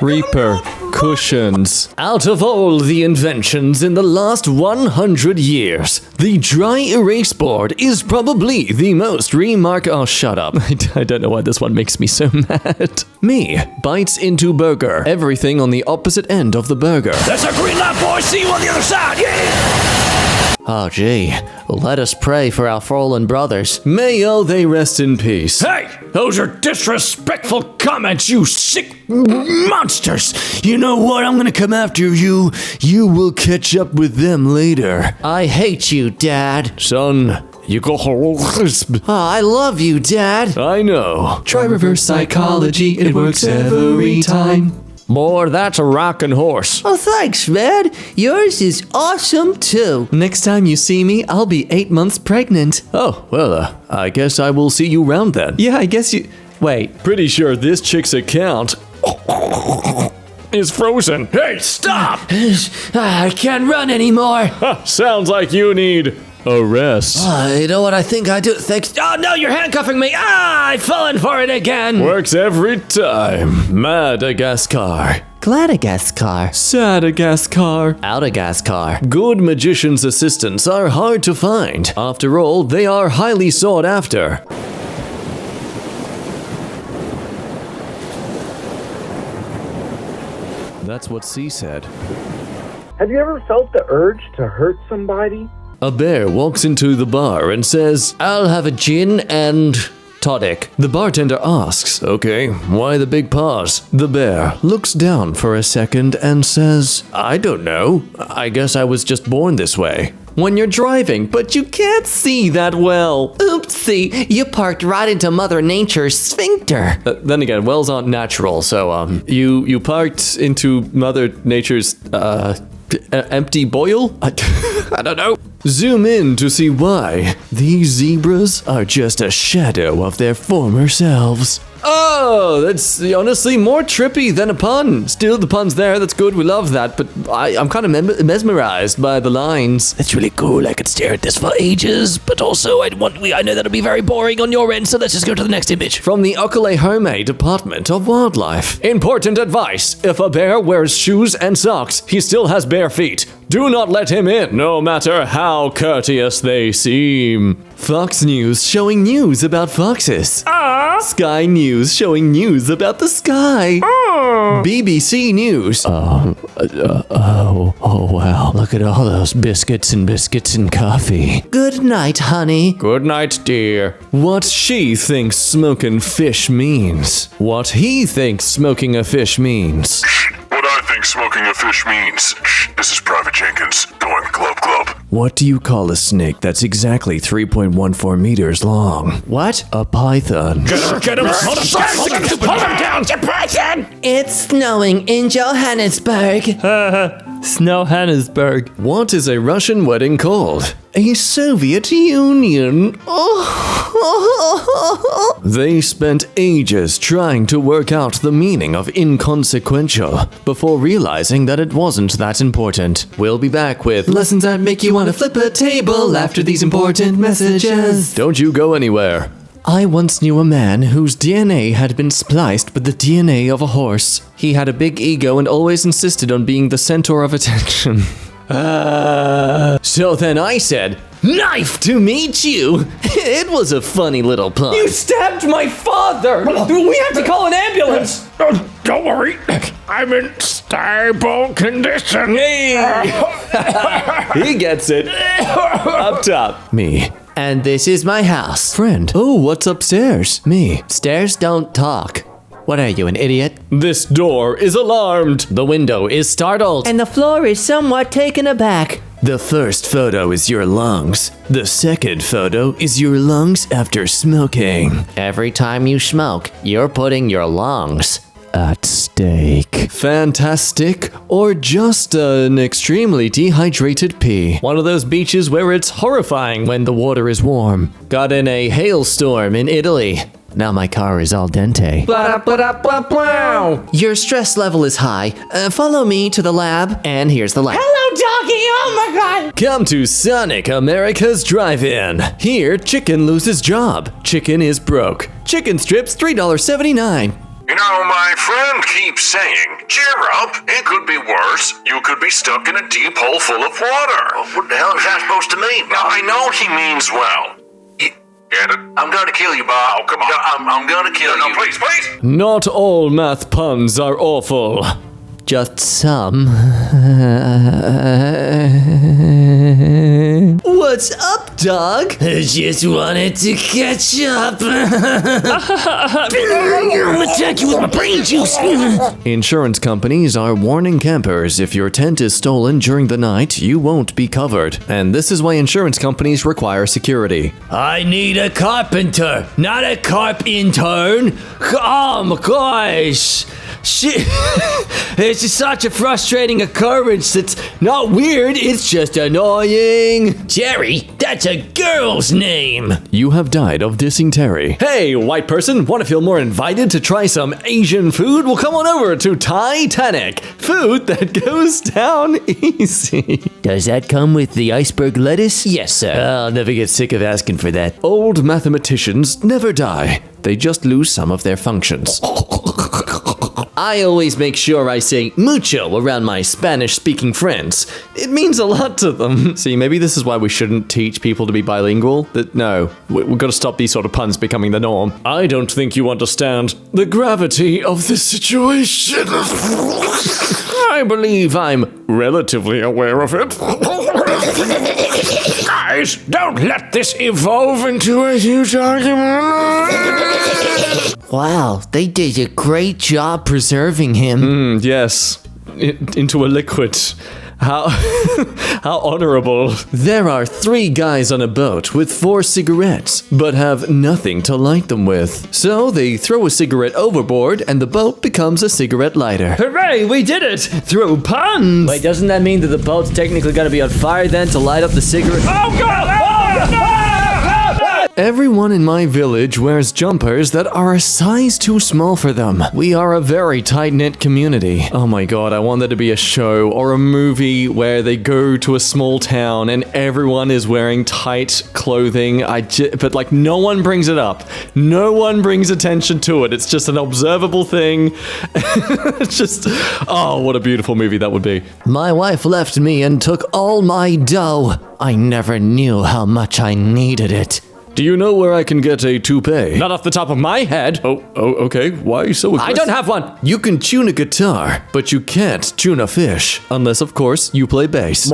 Repercussions. Out of all the inventions in the last 100 years, the dry erase board is probably the most Oh, shut up. I don't know why this one makes me so mad. Me bites into burger. Everything on the opposite end of the burger. That's a green light, boy. See you on the other side. Yeah! Oh, gee. Let us pray for our fallen brothers. May all they rest in peace. Hey, those are disrespectful comments, you sick monsters. You know what? I'm gonna come after you. You will catch up with them later. I hate you, Dad. Son, you go. I love you, Dad. I know. Try reverse psychology, it works every time. Boy, that's a rockin' horse. Oh, thanks, man. Yours is awesome, too. Next time you see me, I'll be 8 months pregnant. Oh, well, I guess I will see you round then. Yeah, I guess you... Wait. Pretty sure this chick's account is frozen. Hey, stop! I can't run anymore. Sounds like you need a rest. You know what I think I do? Thanks. Oh, no, you're handcuffing me. I've fallen for it again. Works every time. Madagascar. Gladagaskar. Sadagaskar. Outagaskar. Good magician's assistants are hard to find. After all, they are highly sought after. That's what C said. Have you ever felt the urge to hurt somebody? A bear walks into the bar and says, I'll have a gin and tonic. The bartender asks, okay, why the big pause? The bear looks down for a second and says, I don't know. I guess I was just born this way. When you're driving, but you can't see that well. Oopsie, you parked right into Mother Nature's sphincter. Then again, wells aren't natural, so you parked into Mother Nature's empty boil? I don't know. Zoom in to see why. These zebras are just a shadow of their former selves. Oh, that's honestly more trippy than a pun. Still, the pun's there. That's good. We love that. But I'm kind of mesmerized by the lines. It's really cool. I could stare at this for ages. But also, I know that'll be very boring on your end. So let's just go to the next image. From the Okalehome Department of Wildlife. Important advice. If a bear wears shoes and socks, he still has bare feet. Do not let him in, no matter how courteous they seem. Fox News showing news about foxes. Sky News showing news about the sky. BBC News. Oh, wow. Look at all those biscuits and coffee. Good night, honey. Good night, dear. What she thinks smoking fish means. What he thinks smoking a fish means. What I think smoking a fish means. This is Private Jenkins, going club. What do you call a snake that's exactly 3.14 meters long? What? A python. Get him! Hold him down, you person! It's snowing in Johannesburg. Snowhannesburg. What is a Russian wedding called? A Soviet Union. They spent ages trying to work out the meaning of inconsequential before realizing that it wasn't that important. We'll be back with Lessons that make you want to flip a table after these important messages. Don't you go anywhere. I once knew a man whose DNA had been spliced with the DNA of a horse. He had a big ego and always insisted on being the center of attention. So then I said, knife to meet you. It was a funny little pun. You stabbed my father! We have to call an ambulance! Don't worry, I'm in stable condition. He gets it. Up top. Me. And this is my house. Friend. Oh, what's upstairs? Me. Stairs don't talk. What are you, an idiot? This door is alarmed. The window is startled. And the floor is somewhat taken aback. The first photo is your lungs. The second photo is your lungs after smoking. Every time you smoke, you're putting your lungs at stake. Fantastic, or just an extremely dehydrated pee. One of those beaches where it's horrifying when the water is warm. Got in a hailstorm in Italy. Now my car is al dente. Your stress level is high. Follow me to the lab, and here's the lab. Hello, doggy! Oh my god! Come to Sonic America's Drive-In. Here, chicken loses job. Chicken is broke. Chicken strips $3.79. You know, my friend keeps saying, cheer up, it could be worse. You could be stuck in a deep hole full of water. What the hell is that supposed to mean, Bob? Now, I know he means well. Get it? I'm gonna kill you, Bob. Oh, come on. I'm gonna kill you. No, please. Not all math puns are awful. Just some. What's up, dog? I just wanted to catch up. I'll attack you with my brain juice. Insurance companies are warning campers if your tent is stolen during the night, you won't be covered. And this is why insurance companies require security. I need a carpenter, not a carp intern. Oh my gosh. Shit. It's just such a frustrating occurrence. It's not weird, it's just annoying. Jerry, that's a girl's name. You have died of dysentery. Hey, white person, want to feel more invited to try some Asian food? Well, come on over to Titanic. Food that goes down easy. Does that come with the iceberg lettuce? Yes, sir. I'll never get sick of asking for that. Old mathematicians never die. They just lose some of their functions. I always make sure I say mucho around my Spanish-speaking friends. It means a lot to them. See, maybe this is why we shouldn't teach people to be bilingual. No, we've got to stop these sort of puns becoming the norm. I don't think you understand the gravity of the situation. I believe I'm relatively aware of it. Guys, don't let this evolve into a huge argument. Wow, they did a great job preserving him. Yes, into a liquid. How honorable. There are 3 guys on a boat with 4 cigarettes, But have nothing to light them with. So they throw a cigarette overboard and the boat becomes a cigarette lighter. hooray, we did it! Through puns! Wait, doesn't that mean that the boat's technically gonna be on fire then to light up the cigarette? Oh god! Everyone in my village wears jumpers that are a size too small for them. We are a very tight-knit community. Oh my god, I want there to be a show or a movie where they go to a small town and everyone is wearing tight clothing. But like no one brings it up. No one brings attention to it. It's just an observable thing. It's just, oh, what a beautiful movie that would be. My wife left me and took all my dough. I never knew how much I needed it. Do you know where I can get a toupee? Not off the top of my head. Oh, okay. Why are you so aggressive? I don't have one. You can tune a guitar, but you can't tune a fish. Unless, of course, you play bass. A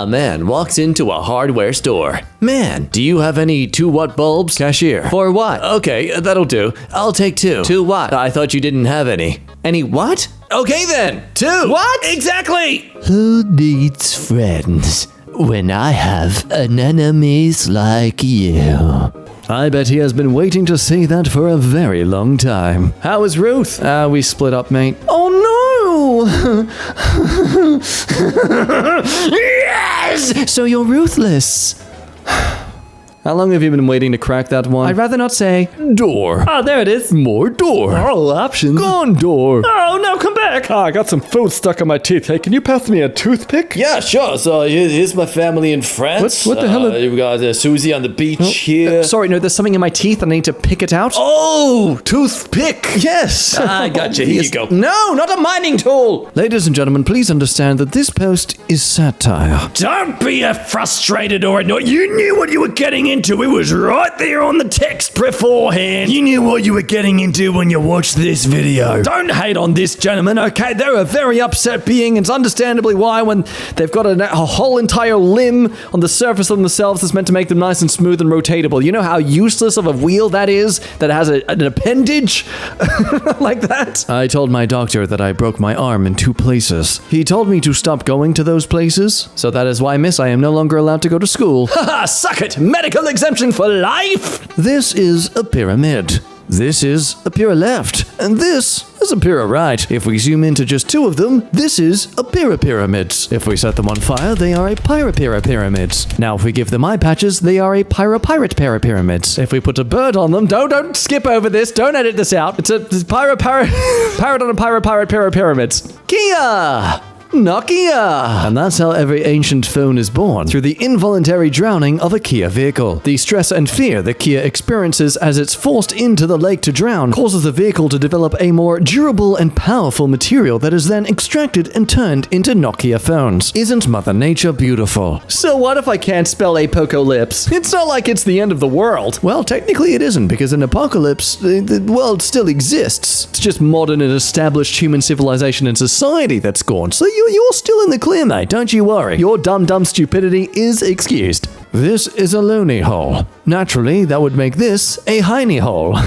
man walks into a hardware store. Man, do you have any 2-watt bulbs? Cashier. For what? Okay, that'll do. I'll take 2. 2 what? I thought you didn't have any. Any what? Okay then. 2. What? Exactly. Who needs friends when I have an enemies like you? I bet he has been waiting to say that for a very long time. How is Ruth? We split up, mate. Oh no! Yes! So you're ruthless. How long have you been waiting to crack that one? I'd rather not say. Door. Oh, there it is. More door. All options. Gone door. Oh, no, come back. I got some food stuck in my teeth. Hey, can you pass me a toothpick? Yeah, sure. So here's my family in France. What the hell? We got Susie on the beach here. Sorry, no, there's something in my teeth and I need to pick it out. Oh, toothpick. Yes. I got you. Here you go. No, not a mining tool. Ladies and gentlemen, please understand that this post is satire. Don't be a frustrated or annoyed. You knew what you were getting into. It was right there on the text beforehand. You knew what you were getting into when you watched this video. Don't hate on this gentleman, okay? They're a very upset being. It's understandably why when they've got a whole entire limb on the surface of themselves that's meant to make them nice and smooth and rotatable. You know how useless of a wheel that is? That has an appendage like that? I told my doctor that I broke my arm in 2 places. He told me to stop going to those places, so that is why, miss, I am no longer allowed to go to school. Haha, suck it! Medical exemption for life! This is a pyramid. This is a pyra-left, and this is a pyra-right. If we zoom into just 2 of them, this is a pyra-pyramids. If we set them on fire, they are a pyra-pyra-pyramids. Now, if we give them eye patches, they are a pyra-pirate-para-pyramids. If we put a bird on them, don't skip over this, don't edit this out. It's a parrot on a pyra-pirate-para-pyramids. Kia! Nokia! And that's how every ancient phone is born, through the involuntary drowning of a Kia vehicle. The stress and fear that Kia experiences as it's forced into the lake to drown causes the vehicle to develop a more durable and powerful material that is then extracted and turned into Nokia phones. Isn't Mother Nature beautiful? So what if I can't spell apocalypse? It's not like it's the end of the world. Well, technically it isn't, because in apocalypse, the world still exists. It's just modern and established human civilization and society that's gone. So you're still in the clear, mate. Don't you worry. Your dumb stupidity is excused. This is a loony hole. Naturally, that would make this a hiney hole.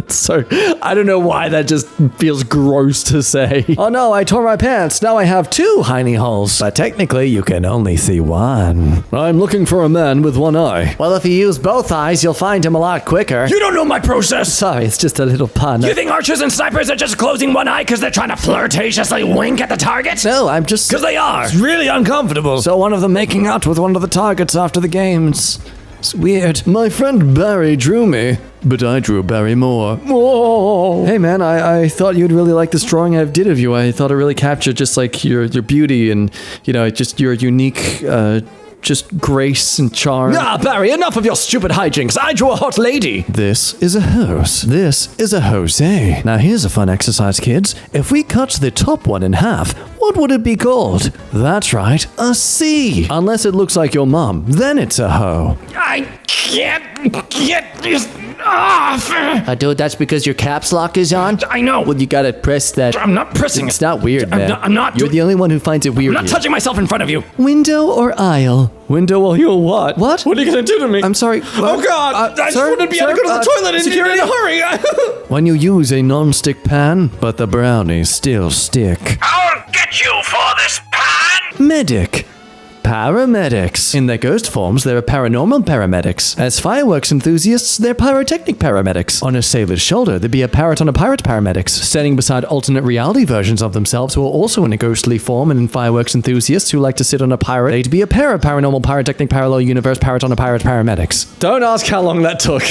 So, I don't know why that just feels gross to say. Oh no, I tore my pants. Now I have 2 hiney holes. But technically, you can only see one. I'm looking for a man with one eye. Well, if you use both eyes, you'll find him a lot quicker. You don't know my process! Sorry, it's just a little pun. You think archers and snipers are just closing one eye because they're trying to flirtatiously wink at the target? No, I'm just... Because they are! It's really uncomfortable. So one of them making out with one of the targets after the games. It's weird. My friend Barry drew me, but I drew Barry more. Whoa. Hey man, I thought you'd really like this drawing I did of you. I thought it really captured just like your beauty and, you know, just your unique, just grace and charm. Ah, Barry, enough of your stupid hijinks. I drew a hot lady. This is a hose. This is a Jose. Now here's a fun exercise, kids. If we cut the top one in half, what would it be called? That's right, a C. Unless it looks like your mom, then it's a hoe. I can't get this off. Dude, that's because your caps lock is on? I know. Well, you gotta press that. I'm not pressing It's it. not weird, man. I'm not. You're the only one who finds it weird. I'm not touching myself in front of you. Window or aisle? Window while you're what? What? What are you gonna do to me? I'm sorry. Oh God! I just wanted to be able to go to the toilet in a hurry. When you use a non-stick pan, but the brownies still stick. I'll get you for this pan! Medic. Paramedics. In their ghost forms, they're paranormal paramedics. As fireworks enthusiasts, they're pyrotechnic paramedics. On a sailor's shoulder, there'd be a parrot on a pirate paramedics. Standing beside alternate reality versions of themselves who are also in a ghostly form, and in fireworks enthusiasts who like to sit on a pirate, they'd be a paranormal pyrotechnic parallel universe parrot on a pirate paramedics. Don't ask how long that took.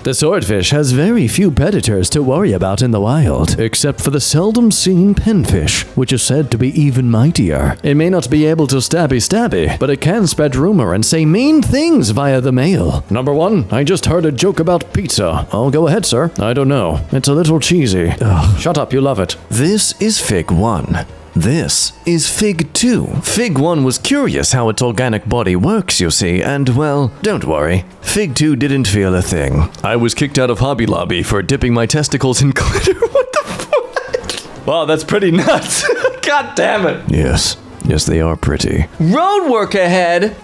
The swordfish has very few predators to worry about in the wild, except for the seldom seen pinfish, which is said to be even mightier. It may not be able to stabby, but it can spread rumor and say mean things via the mail. Number 1, I just heard a joke about pizza. Oh, go ahead, sir. I don't know. It's a little cheesy. Ugh, shut up, you love it. This is Fig 1. This is Fig 2. Fig 1 was curious how its organic body works, you see, and, well, don't worry. Fig 2 didn't feel a thing. I was kicked out of Hobby Lobby for dipping my testicles in glitter. What the fuck? Wow, that's pretty nuts. God damn it. Yes, they are pretty. Road work ahead?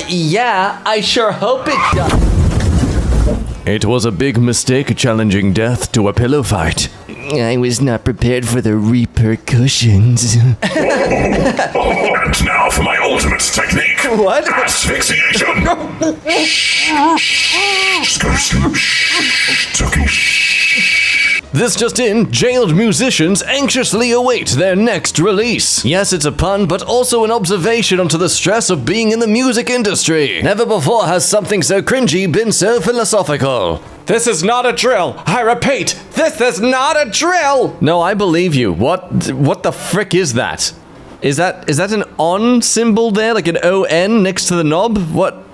Yeah, I sure hope it does. It was a big mistake challenging death to a pillow fight. I was not prepared for the repercussions. And now for my ultimate technique. What? Asphyxiation. This just in, jailed musicians anxiously await their next release. Yes, it's a pun, but also an observation onto the stress of being in the music industry. Never before has something so cringy been so philosophical. This is not a drill. I repeat, this is not a drill. No, I believe you. What the frick is that? Is that an on symbol there, like an ON next to the knob? What?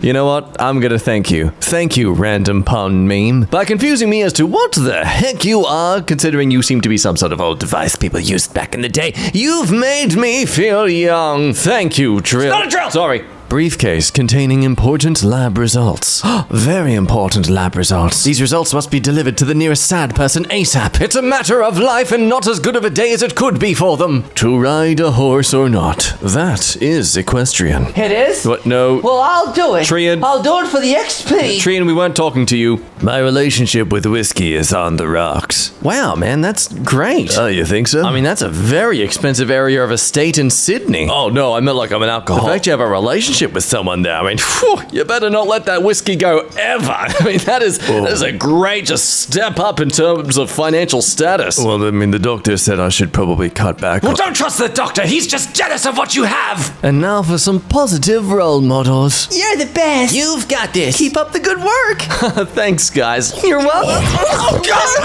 You know what? I'm gonna thank you. Thank you, random pun meme, by confusing me as to what the heck you are, considering you seem to be some sort of old device people used back in the day. You've made me feel young. Thank you, drill. It's not a drill! Sorry. Briefcase containing important lab results. Very important lab results. These results must be delivered to the nearest sad person ASAP. It's a matter of life and not as good of a day as it could be for them. To ride a horse or not, that is equestrian. It is? What? No. Well, I'll do it. Trian. I'll do it for the XP. Trian, we weren't talking to you. My relationship with whiskey is on the rocks. Wow, man, that's great. Oh, you think so? I mean, that's a very expensive area of a state in Sydney. Oh, no, I meant like I'm an alcoholic. The fact you have a relationship with someone there, I mean, whew, you better not let that whiskey go ever. I mean, that is a great just step up in terms of financial status. Well, I mean, the doctor said I should probably cut back. Well, don't trust the doctor. He's just jealous of what you have. And now for some positive role models. You're the best. You've got this. Keep up the good work. Thanks, guys. You're welcome. Oh, God.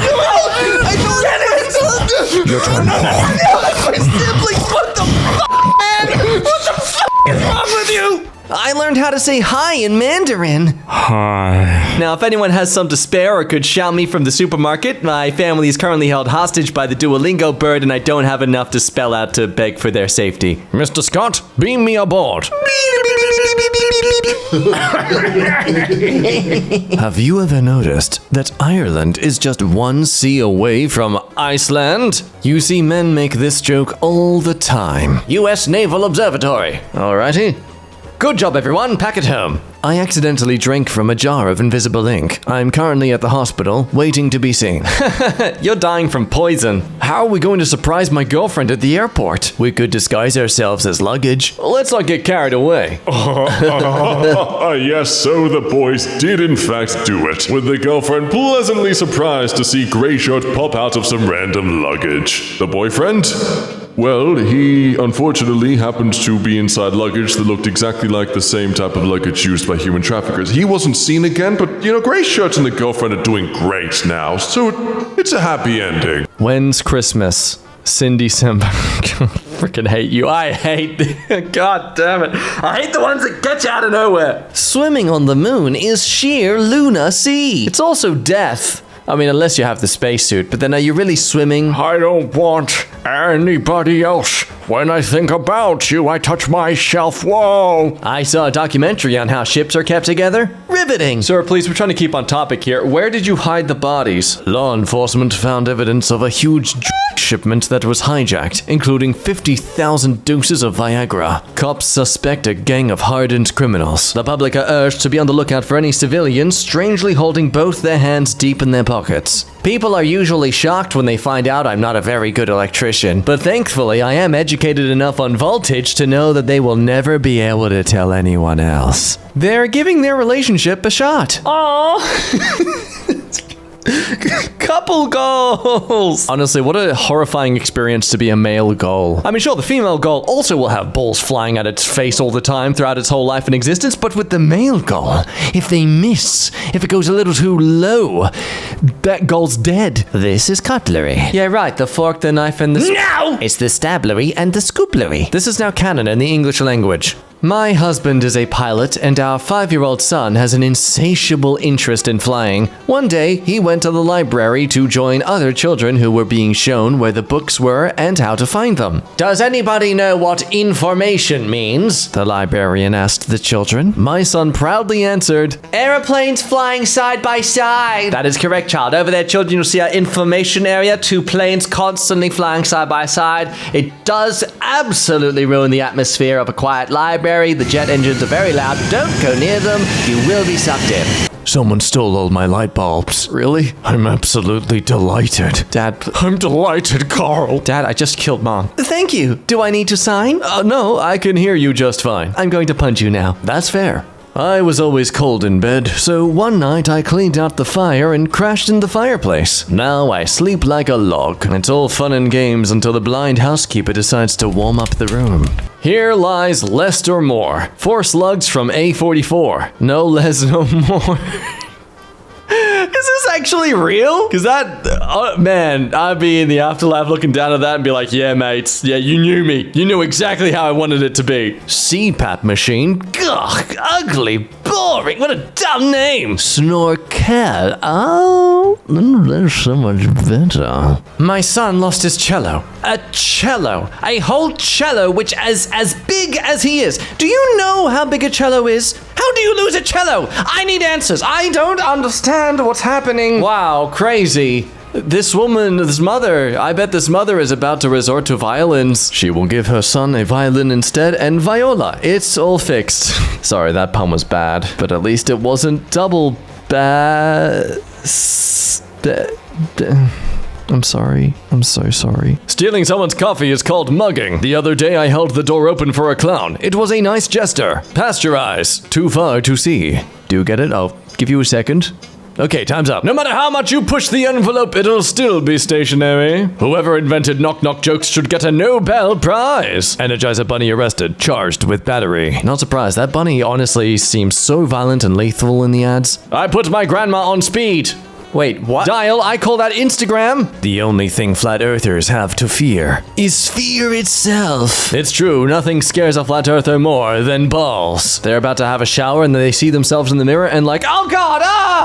I don't get it. Your turn. I simply learned how to say hi in Mandarin. Hi. Now, if anyone has some to spare or could shout me from the supermarket, my family is currently held hostage by the Duolingo bird and I don't have enough to spell out to beg for their safety. Mr. Scott, beam me aboard. Have you ever noticed that Ireland is just one sea away from Iceland? You see men make this joke all the time. U.S. Naval Observatory. Alrighty. Good job, everyone. Pack it home. I accidentally drank from a jar of invisible ink. I'm currently at the hospital, waiting to be seen. You're dying from poison. How are we going to surprise my girlfriend at the airport? We could disguise ourselves as luggage. Let's not get carried away. Yes, so the boys did in fact do it, with the girlfriend pleasantly surprised to see Grey Shirt pop out of some random luggage. The boyfriend? Well, he unfortunately happened to be inside luggage that looked exactly like the same type of luggage used by human traffickers. He wasn't seen again, but Grey Shirt and the girlfriend are doing great now, so it's a happy ending. When's Christmas? Cindy Simba. Freaking hate you. I hate God damn it. I hate the ones that get you out of nowhere. Swimming on the moon is sheer lunacy. It's also death. I mean, unless you have the spacesuit, but then are you really swimming? I don't want anybody else. When I think about you, I touch myself. Whoa! I saw a documentary on how ships are kept together. Riveting. Sir, please, we're trying to keep on topic here. Where did you hide the bodies? Law enforcement found evidence of a huge shipment that was hijacked, including 50,000 doses of Viagra. Cops suspect a gang of hardened criminals. The public are urged to be on the lookout for any civilians strangely holding both their hands deep in their pockets. People are usually shocked when they find out I'm not a very good electrician, but thankfully I am educated enough on voltage to know that they will never be able to tell anyone else. They're giving their relationship a shot. Aww. Couple goals! Honestly, what a horrifying experience to be a male goal. I mean, sure, the female goal also will have balls flying at its face all the time throughout its whole life and existence, but with the male goal, if they miss, if it goes a little too low, that goal's dead. This is cutlery. Yeah, right, the fork, the knife, and the... No! It's the stablery and the scooplery. This is now canon in the English language. My husband is a pilot, and our 5-year-old son has an insatiable interest in flying. One day, he went to the library to join other children who were being shown where the books were and how to find them. Does anybody know what information means? The librarian asked the children. My son proudly answered, aeroplanes flying side by side. That is correct, child. Over there, children, you'll see our information area, 2 planes constantly flying side by side. It does absolutely ruin the atmosphere of a quiet library. The jet engines are very loud. Don't go near them. You will be sucked in. Someone stole all my light bulbs. Really? I'm absolutely delighted. Dad, I'm delighted, Carl. Dad, I just killed Mom. Thank you. Do I need to sign? No, I can hear you just fine. I'm going to punch you now. That's fair. I was always cold in bed, so one night I cleaned out the fire and crashed in the fireplace. Now I sleep like a log. It's all fun and games until the blind housekeeper decides to warm up the room. Here lies less or more. 4 slugs from A44. No less, no more. Is this actually real? Because that, man, I'd be in the afterlife looking down at that and be like, yeah, mates, yeah, you knew me. You knew exactly how I wanted it to be. CPAP machine? Ugh, ugly, boring, what a dumb name. Snorkel? Oh, that's so much better. My son lost his cello. A cello. A whole cello which is as big as he is. Do you know how big a cello is? How do you lose a cello? I need answers. I don't understand what's happening. Wow, crazy. This mother, I bet this mother is about to resort to violins. She will give her son a violin instead, and viola. It's all fixed. Sorry, that pun was bad, but at least it wasn't double bad. I'm sorry. I'm so sorry. Stealing someone's coffee is called mugging. The other day I held the door open for a clown. It was a nice gesture. Pasteurize. Too far to see. Do you get it? I'll give you a second. Okay, time's up. No matter how much you push the envelope, it'll still be stationary. Whoever invented knock-knock jokes should get a Nobel Prize. Energizer Bunny arrested, charged with battery. Not surprised. That bunny honestly seems so violent and lethal in the ads. I put my grandma on speed. Wait, what? Dial, I call that Instagram. The only thing flat earthers have to fear is fear itself. It's true, nothing scares a flat earther more than balls. They're about to have a shower and they see themselves in the mirror and like, oh god,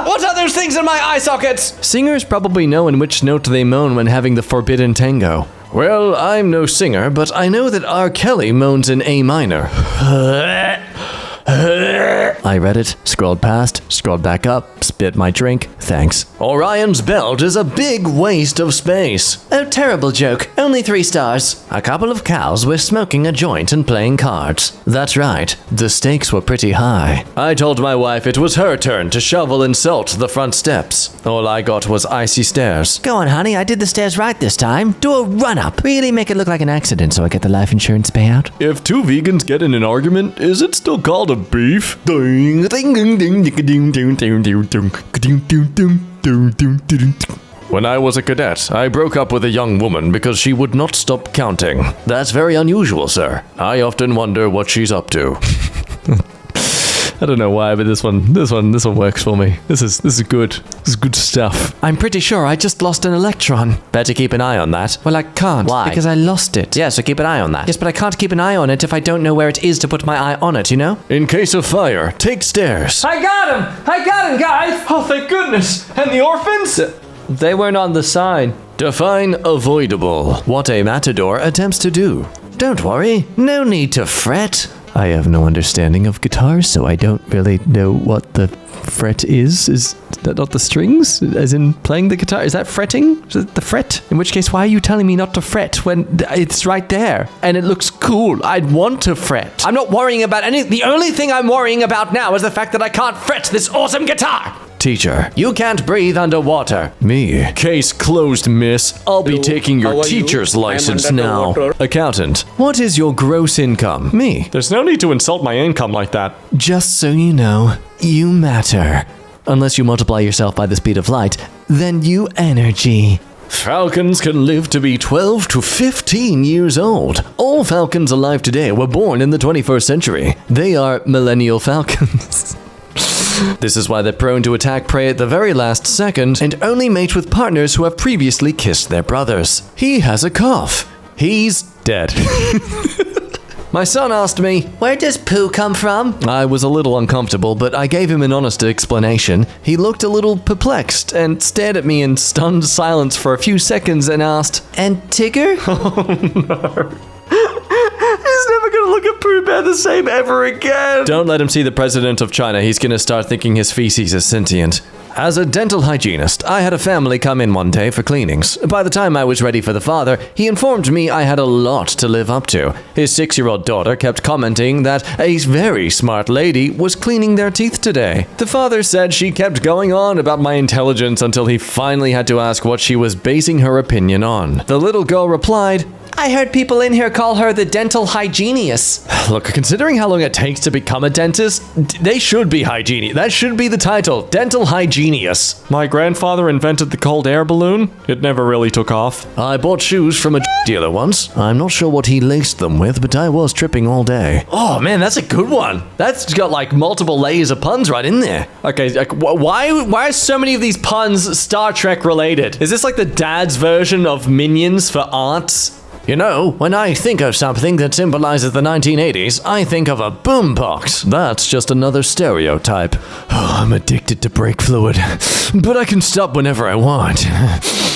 what are those things in my eye sockets? Singers probably know in which note they moan when having the forbidden tango. Well, I'm no singer, but I know that R. Kelly moans in A minor. I read it, scrolled past, scrolled back up, spit my drink, thanks. Orion's belt is a big waste of space. Oh, terrible joke. Only 3 stars. A couple of cows were smoking a joint and playing cards. That's right, the stakes were pretty high. I told my wife it was her turn to shovel and salt the front steps. All I got was icy stares. Go on, honey, I did the stairs right this time. Do a run-up. Really make it look like an accident so I get the life insurance payout. If 2 vegans get in an argument, is it still called a beef? When I was a cadet, I broke up with a young woman because she would not stop counting. That's very unusual, sir. I often wonder what she's up to. I don't know why, but this one works for me. This is good. This is good stuff. I'm pretty sure I just lost an electron. Better keep an eye on that. Well, I can't. Why? Because I lost it. Yeah, so keep an eye on that. Yes, but I can't keep an eye on it if I don't know where it is to put my eye on it, you know? In case of fire, take stairs. I got him, guys! Oh, thank goodness! And the orphans? They weren't on the sign. Define avoidable. What a matador attempts to do. Don't worry, no need to fret. I have no understanding of guitars, so I don't really know what the fret is. Is that not the strings? As in playing the guitar? Is that fretting? Is it the fret? In which case, why are you telling me not to fret when it's right there? And it looks cool. I'd want to fret. I'm not worrying about any... The only thing I'm worrying about now is the fact that I can't fret this awesome guitar. Teacher, you can't breathe underwater. Me. Case closed, miss. I'll be taking your teacher's license now. Accountant, what is your gross income? Me. There's no need to insult my income like that. Just so you know, you matter. Unless you multiply yourself by the speed of light, then you energy. Falcons can live to be 12 to 15 years old. All falcons alive today were born in the 21st century. They are millennial falcons. This is why they're prone to attack prey at the very last second and only mate with partners who have previously kissed their brothers. He has a cough. He's dead. My son asked me, where does poo come from? I was a little uncomfortable, but I gave him an honest explanation. He looked a little perplexed and stared at me in stunned silence for a few seconds and asked, and Tigger? Oh no. He's never gonna look at Pooh Bear the same ever again. Don't let him see the president of China. He's gonna start thinking his feces is sentient. As a dental hygienist, I had a family come in one day for cleanings. By the time I was ready for the father, he informed me I had a lot to live up to. His 6-year-old daughter kept commenting that a very smart lady was cleaning their teeth today. The father said she kept going on about my intelligence until he finally had to ask what she was basing her opinion on. The little girl replied, I heard people in here call her the dental hygienist. Look, considering how long it takes to become a dentist, they should be hygienic. That should be the title, dental hygienist. My grandfather invented the cold air balloon. It never really took off. I bought shoes from a dealer once. I'm not sure what he laced them with, but I was tripping all day. Oh man, that's a good one. That's got like multiple layers of puns right in there. Okay, like, why are so many of these puns Star Trek related? Is this like the dad's version of Minions for aunts? You know, when I think of something that symbolizes the 1980s, I think of a boombox. That's just another stereotype. Oh, I'm addicted to brake fluid, but I can stop whenever I want.